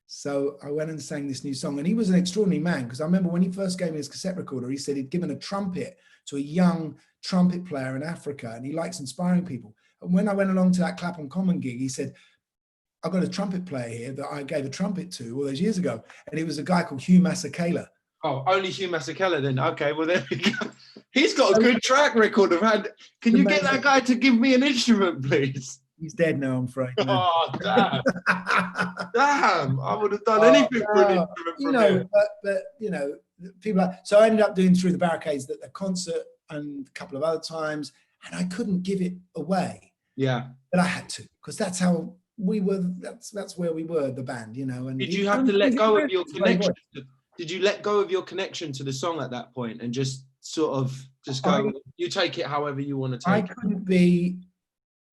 So I went and sang this new song, and he was an extraordinary man, because I remember when he first gave me his cassette recorder, he said he'd given a trumpet to a young trumpet player in Africa and he likes inspiring people. when I went along to that Clapham Common gig, he said, I've got a trumpet player here that I gave a trumpet to all those years ago. And it was a guy called Hugh Masekela. Oh, only Hugh Masekela then. Okay, well, there we go. He's got a good track record of had. Can you get that guy to give me an instrument, please? He's dead now, I'm afraid. Oh, damn. Damn. I would have done anything for an instrument from him. But you know, people so I ended up doing Through the Barricades at the concert and a couple of other times, and I couldn't give it away. Yeah. But I had to, because that's how we were, that's where we were, the band, you know. And did you have to let go of your connection? Did you let go of your connection to the song at that point and just sort of just go, you take it however you want to take it? I couldn't be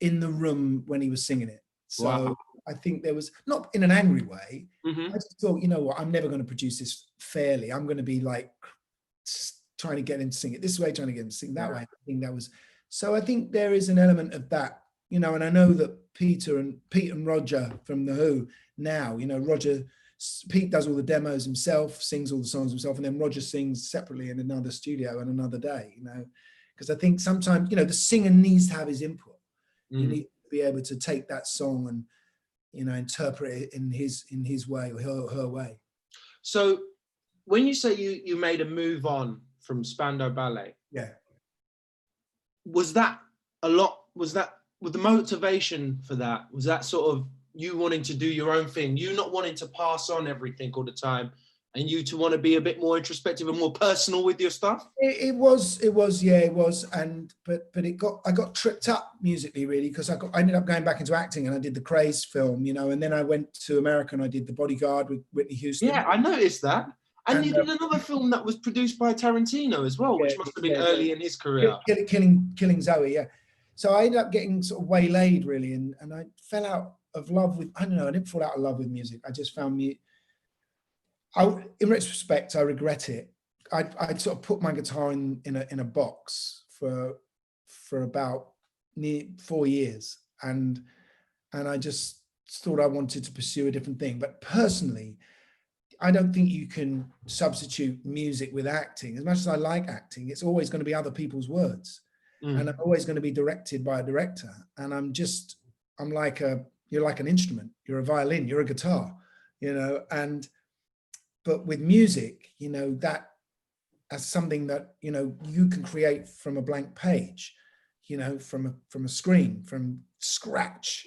in the room when he was singing it. So wow. I think there was, not in an angry way, I just thought, you know what, I'm never going to produce this fairly. I'm going to be like trying to get him to sing it this way, trying to get him to sing that way. I think that was, so I think there is an element of that, you know, and I know that Pete and Roger from The Who now, you know, Pete does all the demos himself, sings all the songs himself, and then Roger sings separately in another studio and another day, you know, because I think sometimes, you know, the singer needs to have his input. You need to be able to take that song and, you know, interpret it in his way or her way. So when you say you made a move on from Spandau Ballet, was that with the motivation for that, was that sort of you wanting to do your own thing, you not wanting to pass on everything all the time, and you to want to be a bit more introspective and more personal with your stuff? It was, and but I got tripped up musically, really, because I ended up going back into acting, and I did the Craze film, you know, and then I went to America and I did The Bodyguard with Whitney Houston. Yeah, I noticed that. And you did another film that was produced by Tarantino as well, which must have been early in his career. Killing Zoe, yeah. So I ended up getting sort of waylaid, really, and I fell out of love with, I don't know, I didn't fall out of love with music. I just found music. In retrospect, I regret it. I'd sort of put my guitar in a box for about 4 years, and I just thought I wanted to pursue a different thing. But personally, I don't think you can substitute music with acting. As much as I like acting, it's always going to be other people's words, and I'm always going to be directed by a director. And you're like an instrument. You're a violin. You're a guitar, you know, but with music, you know, that's something that, you know, you can create from a blank page, you know, from a screen, from scratch,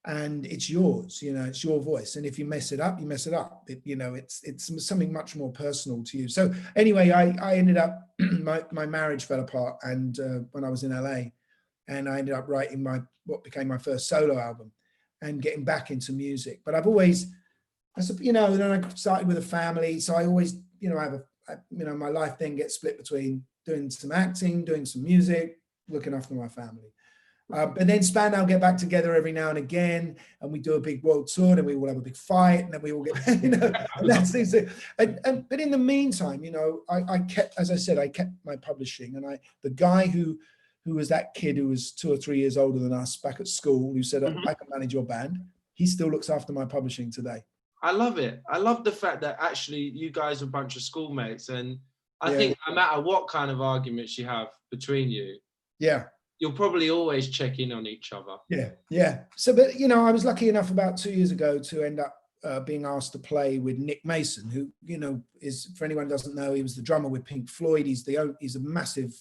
and it's yours, you know, it's your voice. And if you mess it up, you mess it up. You know, it's something much more personal to you. So anyway, I ended up, my marriage fell apart, and when I was in LA, and I ended up writing what became my first solo album and getting back into music. But I've always, you know, then I started with a family. So I always, you know, my life then gets split between doing some acting, doing some music, looking after my family. But then Spandau get back together every now and again, and we do a big world tour, and we all have a big fight, and then we all get, you know, that's it. But in the meantime, you know, I kept, as I said, I kept my publishing, and the guy who was that kid who was 2 or 3 years older than us back at school, who said, I can manage your band, he still looks after my publishing today. I love it. I love the fact that actually you guys are a bunch of schoolmates, and I think no matter what kind of arguments you have between you, you'll probably always check in on each other. Yeah. So, but you know, I was lucky enough about 2 years ago to end up being asked to play with Nick Mason, who, you know, is, for anyone who doesn't know, he was the drummer with Pink Floyd. He's a massive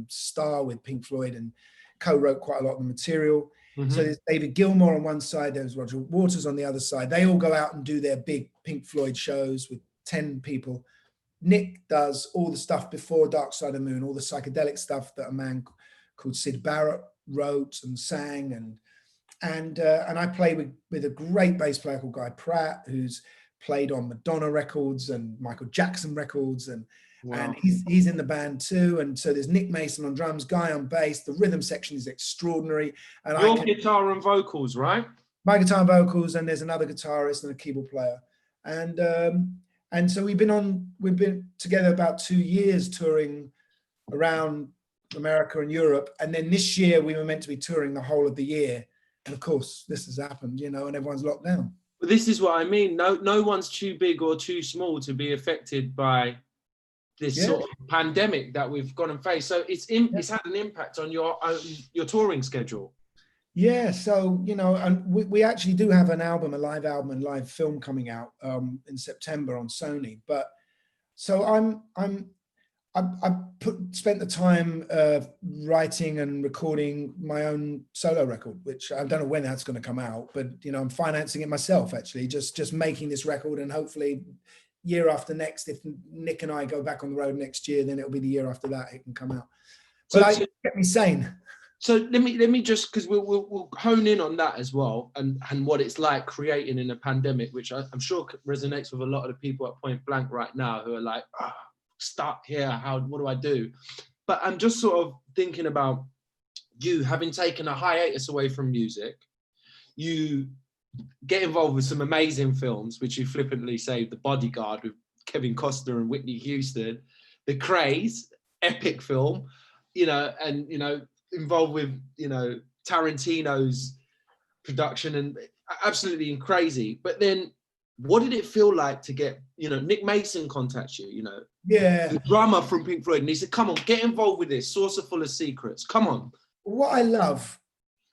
star with Pink Floyd, and co-wrote quite a lot of the material. So there's David Gilmour on one side, there's Roger Waters on the other side. They all go out and do their big Pink Floyd shows with 10 people. Nick does all the stuff before Dark Side of the Moon, all the psychedelic stuff that a man called Syd Barrett wrote and sang, and I play with a great bass player called Guy Pratt, who's played on Madonna records and Michael Jackson records, and he's in the band too. And so there's Nick Mason on drums, Guy on bass. The rhythm section is extraordinary. And your guitar and vocals, right? My guitar and vocals, and there's another guitarist and a keyboard player. And so we've been together about 2 years touring around America and Europe. And then this year we were meant to be touring the whole of the year. And of course, this has happened, you know, and everyone's locked down. But this is what I mean. No one's too big or too small to be affected by this sort of pandemic that we've gone and faced. So it's had an impact on your touring schedule. Yeah, so and we actually do have an album, a live album and live film coming out in September on Sony. But so I spent the time writing and recording my own solo record, which I don't know when that's going to come out, but I'm financing it myself actually, just making this record, and hopefully year after next, if Nick and I go back on the road next year, then it'll be the year after that it can come out. But I kept me sane. So let me just, because we'll hone in on that as well, and what it's like creating in a pandemic, which I'm sure resonates with a lot of the people at Point Blank right now who are like, stuck here, what do I do? But I'm just sort of thinking about you having taken a hiatus away from music. You get involved with some amazing films, which you flippantly say, The Bodyguard with Kevin Costner and Whitney Houston, The Craze, epic film, and involved with Tarantino's production, and absolutely crazy. But then what did it feel like to get Nick Mason contacts you, the drummer from Pink Floyd, and he said, come on, get involved with this, Saucer Full of Secrets, come on. What I love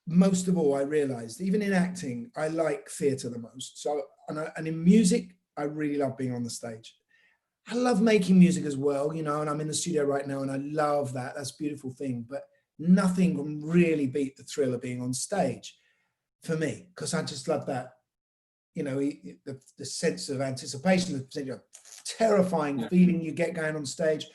most of all, I realized, even in acting, I like theatre the most. So and in music, I really love being on the stage. I love making music as well, and I'm in the studio right now and I love that. That's a beautiful thing. But nothing can really beat the thrill of being on stage for me, because I just love that, the sense of anticipation, the terrifying feeling you get going on stage.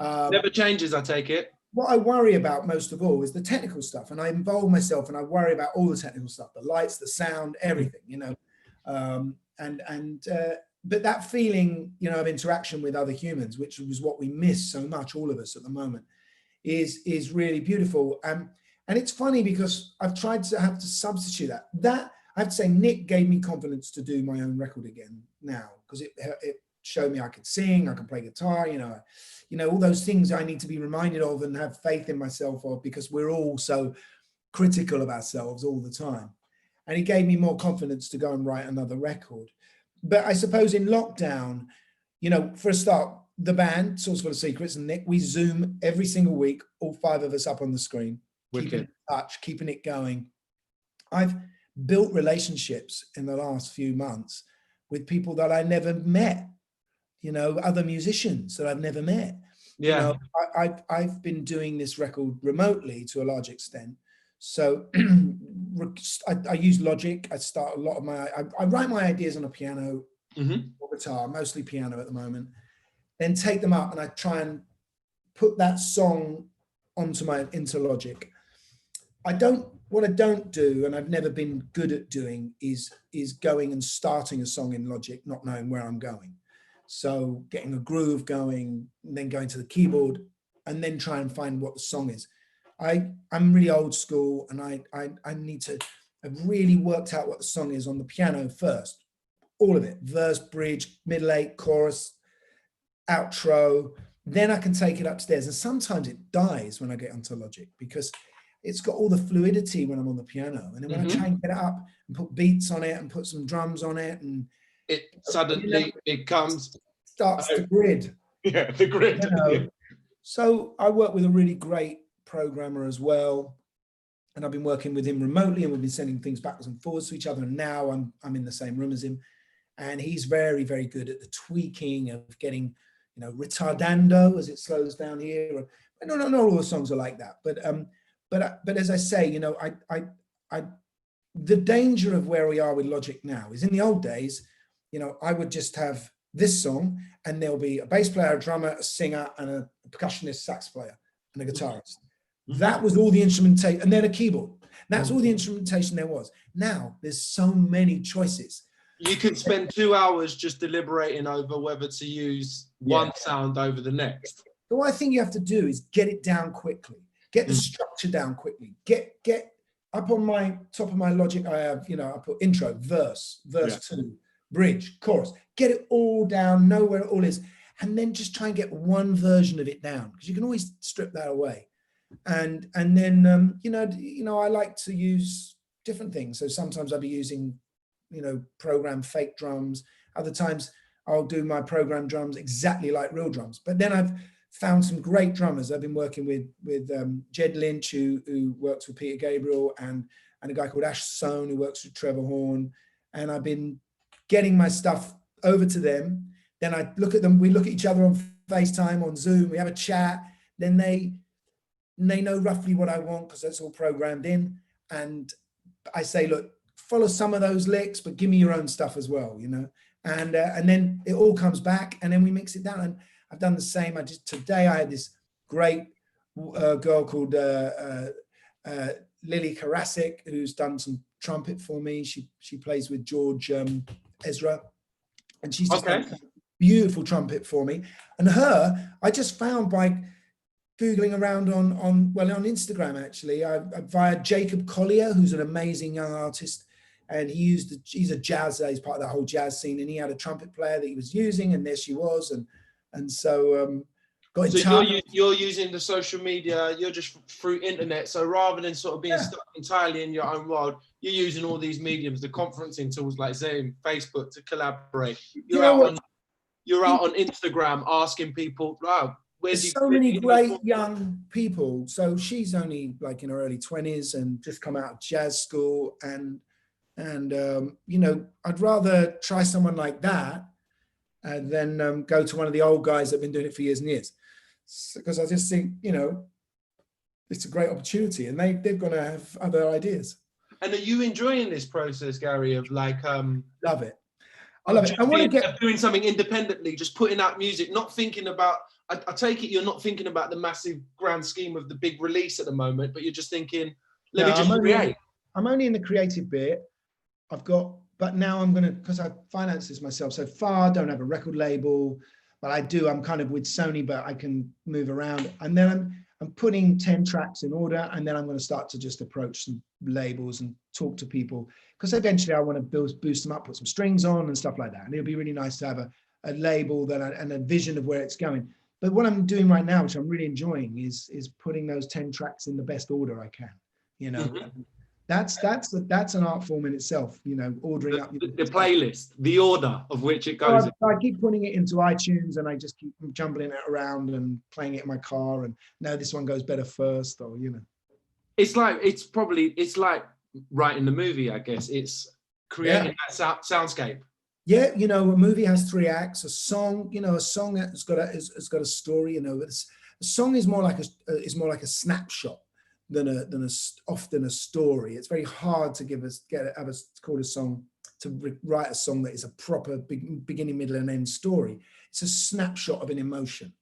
Never changes, I take it. What I worry about most of all is the technical stuff, and I involve myself and I worry about all the technical stuff, the lights, the sound, everything, but that feeling, of interaction with other humans, which was what we miss so much, all of us at the moment, is really beautiful. And it's funny because I've tried to have to substitute that. I have to say, Nick gave me confidence to do my own record again now, because it showed me I could sing, I can play guitar, all those things I need to be reminded of and have faith in myself of, because we're all so critical of ourselves all the time. And he gave me more confidence to go and write another record. But I suppose in lockdown, for a start, the band, Saucer Full of Secrets, and Nick, we Zoom every single week, all 5 of us up on the screen, keeping in touch, keeping it going. I've built relationships in the last few months with people that I never met, other musicians that I've never met. Yeah. I've been doing this record remotely to a large extent. So I use Logic. I start a lot of I write my ideas on a piano or guitar, mostly piano at the moment, then take them up and I try and put that song into Logic. What I don't do, and I've never been good at doing, is going and starting a song in Logic, not knowing where I'm going. So getting a groove going, and then going to the keyboard, and then try and find what the song is. I'm really old school, and I need to have really worked out what the song is on the piano first. All of it, verse, bridge, middle eight, chorus, outro. Then I can take it upstairs. And sometimes it dies when I get onto Logic, because it's got all the fluidity when I'm on the piano. And then when I try and get it up and put beats on it and put some drums on it, and it suddenly starts to grid. Yeah, the grid. So I work with a really great programmer as well. And I've been working with him remotely, and we've been sending things backwards and forwards to each other. And now I'm in the same room as him. And he's very, very good at the tweaking of getting, retardando as it slows down here. Not all the songs are like that. But as I say, the danger of where we are with Logic now is, in the old days, I would just have this song and there'll be a bass player, a drummer, a singer, and a percussionist, sax player, and a guitarist. That was all the instrumentation, and then a keyboard. That's all the instrumentation there was. Now there's so many choices. You could spend 2 hours just deliberating over whether to use one sound over the next. But what I think you have to do is get it down quickly. Get the structure down quickly. Get up on my top of my Logic. I have, I put intro, verse 2, bridge, chorus. Get it all down, know where it all is, and then just try and get one version of it down, because you can always strip that away. And then I like to use different things. So sometimes I'll be using program fake drums. Other times I'll do my program drums exactly like real drums. But then I've found some great drummers. I've been working with Jed Lynch, who works with Peter Gabriel, and a guy called Ash Sohn, who works with Trevor Horn. And I've been getting my stuff over to them. Then I look at them, we look at each other on FaceTime, on Zoom, we have a chat. Then they know roughly what I want because that's all programmed in. And I say, look, follow some of those licks, but give me your own stuff as well, you know? And then it all comes back, and then we mix it down. And I've done the same. Today I had this great girl called Lily Karasik, who's done some trumpet for me. She plays with George Ezra, and she's just done a beautiful trumpet for me. And I just found by Googling around on Instagram, actually, via Jacob Collier, who's an amazing young artist. And he's a jazzer, he's part of the whole jazz scene, and he had a trumpet player that he was using, and there she was. And so got in touch. So you're using the social media, you're just through internet. So rather than sort of being stuck entirely in your own world, you're using all these mediums, the conferencing tools like Zoom, Facebook to collaborate. You're out on Instagram asking people, wow, there's so many great young people. So she's only like in her early 20s and just come out of jazz school, and you know, I'd rather try someone like that than go to one of the old guys that have been doing it for years and years, because I just think, you know, it's a great opportunity, and they're going to have other ideas. And are you enjoying this process, Gary, of like love it? I love it. I want to get doing something independently, just putting out music, not thinking about. I take it you're not thinking about the massive grand scheme of the big release at the moment, but you're just thinking, let me just create. I'm only in the creative bit. But now I'm gonna, because I finance this myself so far, don't have a record label, but I'm kind of with Sony, but I can move around. And then I'm putting 10 tracks in order, and then I'm going to start to just approach some labels and talk to people, because eventually I want to boost them up, put some strings on and stuff like that. And it'll be really nice to have a label and a vision of where it's going. But what I'm doing right now, which I'm really enjoying, is putting those 10 tracks in the best order I can, you know. Mm-hmm. That's an art form in itself, you know, ordering up the playlist, the order of which it goes. So I keep putting it into iTunes, and I just keep jumbling it around and playing it in my car, and now this one goes better first, or you know. It's like writing the movie, I guess. It's creating that soundscape. Yeah, you know, a movie has 3 acts. A song has got a story. You know, a song is more like a snapshot than often a story. It's very hard to call a song, to write a song that is a proper beginning, middle, and end story. It's a snapshot of an emotion.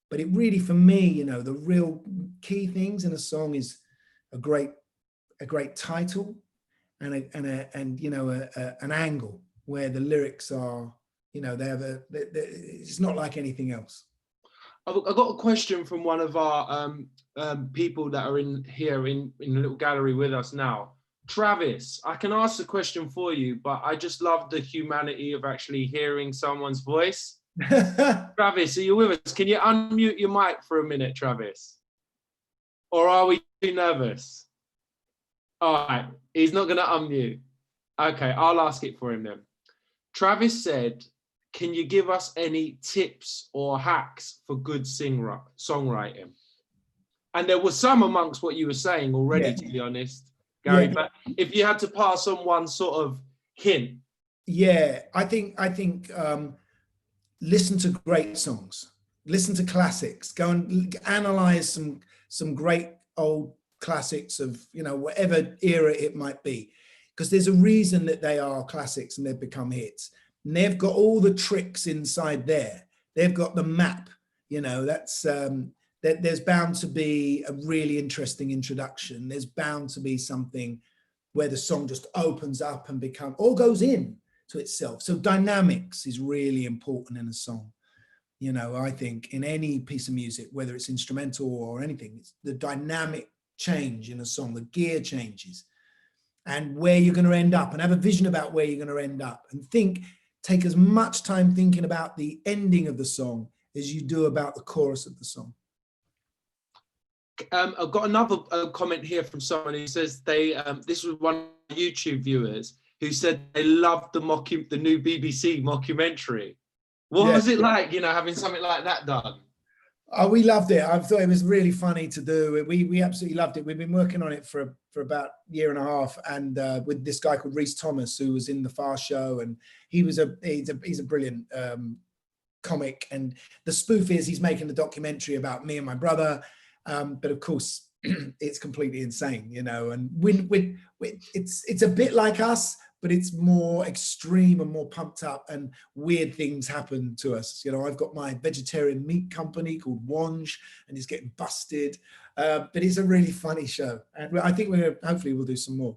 But it really, for me, you know, the real key things in a song is a great title and you know an angle where the lyrics are, you know, it's not like anything else. I've got a question from one of our people that are in the little gallery with us now. Travis, I can ask the question for you, but I just love the humanity of actually hearing someone's voice. Travis, are you with us? Can you unmute your mic for a minute, Travis? Or are we too nervous? All right, he's not going to unmute. Okay, I'll ask it for him then. Travis said, can you give us any tips or hacks for good songwriting? And there was some amongst what you were saying already, to be honest, Gary, but if you had to pass on one sort of hint. Yeah, I think listen to great songs, listen to classics, go and analyze some great old classics of, you know, whatever era it might be, because there's a reason that they are classics and they've become hits. And they've got all the tricks inside there. They've got the map, you know, that's there's bound to be a really interesting introduction. There's bound to be something where the song just opens up and goes in to itself. So dynamics is really important in a song. You know, I think in any piece of music, whether it's instrumental or anything, it's the dynamic change in a song, the gear changes, and where you're going to end up, and have a vision about where you're going to end up, and take as much time thinking about the ending of the song as you do about the chorus of the song. I've got another comment here from someone who says this was one of the YouTube viewers who said they loved the new BBC mockumentary. What was it like, you know, having something like that done? Oh, we loved it. I thought it was really funny to do. We absolutely loved it. We've been working on it for about a year and a half, and with this guy called Rhys Thomas, who was in the Fast Show, and he's a brilliant comic. And the spoof is he's making a documentary about me and my brother, but of course it's completely insane, you know. And it's a bit like us, but it's more extreme and more pumped up, and weird things happen to us. You know, I've got my vegetarian meat company called Wange, and it's getting busted. But it's a really funny show, and I think hopefully we'll do some more.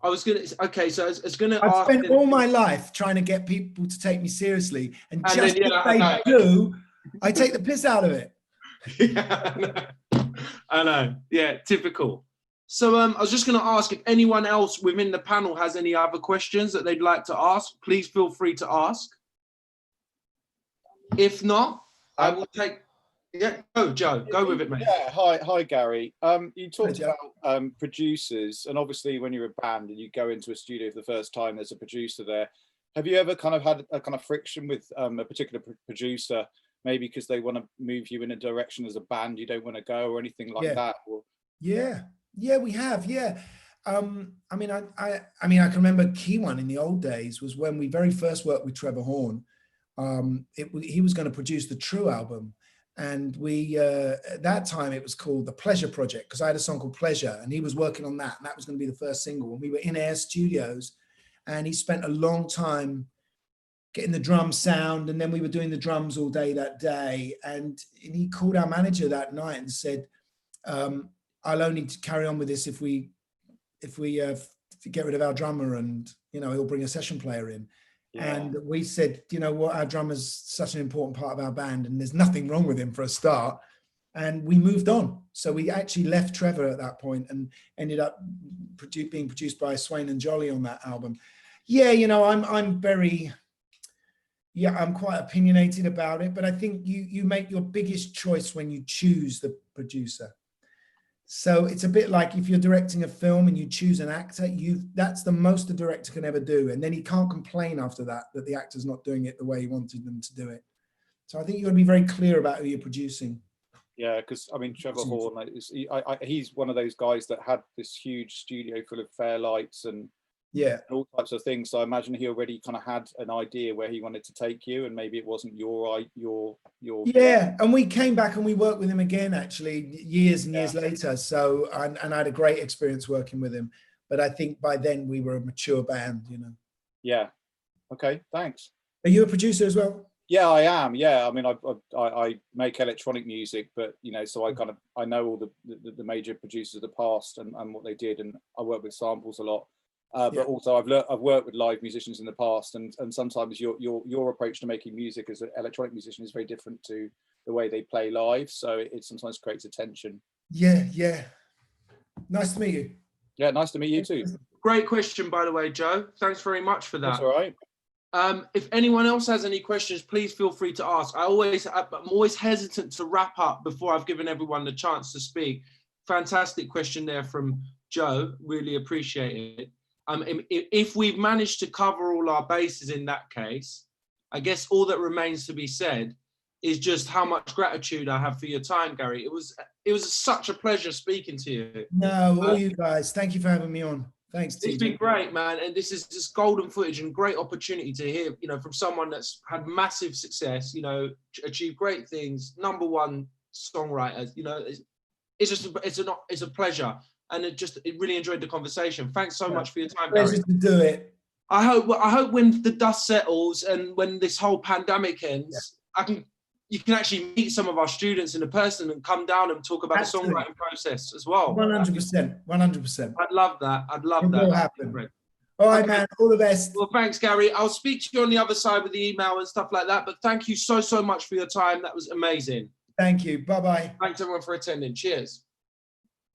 I was gonna, okay, so I was gonna I've ask. spent all my life trying to get people to take me seriously, and And just then, yeah, if they okay. do, I take the piss out of it. Yeah, I know. Yeah, typical. So I was just going to ask if anyone else within the panel has any other questions that they'd like to ask. Please feel free to ask. If not, I will take. Yeah, go, Joe. Go with it, mate. Yeah. Hi, Gary. You talked about producers, and obviously when you're a band and you go into a studio for the first time, there's a producer there. Have you ever kind of had a kind of friction with a particular producer? Maybe because they want to move you in a direction as a band you don't want to go, or anything like that? Or... Yeah, we have. Yeah, I mean, I can remember a key one in the old days was when we very first worked with Trevor Horn. He was going to produce the True album, and we at that time it was called the Pleasure Project, because I had a song called Pleasure, and he was working on that, and that was going to be the first single. And we were in Air Studios, and he spent a long time getting the drum sound, and then we were doing the drums all day that day. And he called our manager that night and said, I'll only carry on with this if we get rid of our drummer, and you know, he'll bring a session player in. Yeah. And we said, you know what, our drummer's such an important part of our band, and there's nothing wrong with him for a start. And we moved on. So we actually left Trevor at that point and ended up being produced by Swain and Jolly on that album. Yeah, you know, I'm quite opinionated about it, but I think you make your biggest choice when you choose the producer. So it's a bit like if you're directing a film and you choose an actor, that's the most a director can ever do. And then he can't complain after that the actor's not doing it the way he wanted them to do it. So I think you've got to be very clear about who you're producing. Yeah, because I mean, Trevor Horn, he's one of those guys that had this huge studio full of Fairlights and all types of things. So I imagine he already kind of had an idea where he wanted to take you, and maybe it wasn't your. Yeah, and we came back and we worked with him again, actually, years and years later. So and I had a great experience working with him. But I think by then we were a mature band, you know. Yeah. Okay. Thanks. Are you a producer as well? Yeah, I am. Yeah, I mean, I make electronic music, but you know, so I know all the major producers of the past and what they did, and I work with samples a lot. But also I've worked with live musicians in the past, and sometimes your approach to making music as an electronic musician is very different to the way they play live, so it sometimes creates a tension. Yeah. Nice to meet you. Yeah, nice to meet you too. Great question, by the way, Joe. Thanks very much for that. That's all right. If anyone else has any questions, please feel free to ask. I'm always hesitant to wrap up before I've given everyone the chance to speak. Fantastic question there from Joe. Really appreciate it. If we've managed to cover all our bases in that case, I guess all that remains to be said is just how much gratitude I have for your time, Gary. It was such a pleasure speaking to you. No, all you guys, thank you for having me on. Thanks, TJ. It's been great, man, and this is just golden footage and great opportunity to hear, you know, from someone that's had massive success, you know, achieved great things, #1 songwriter. You know, it's a pleasure, and it really enjoyed the conversation. Thanks so much for your time, Gary. Pleasure to do it. I hope when the dust settles and when this whole pandemic ends, you can actually meet some of our students in person and come down and talk about the songwriting process as well. 100%. 100%. I'd love that. I'd love that. It will happen. All right, man. All the best. Well, thanks, Gary. I'll speak to you on the other side with the email and stuff like that. But thank you so much for your time. That was amazing. Thank you. Bye-bye. Thanks, everyone, for attending. Cheers.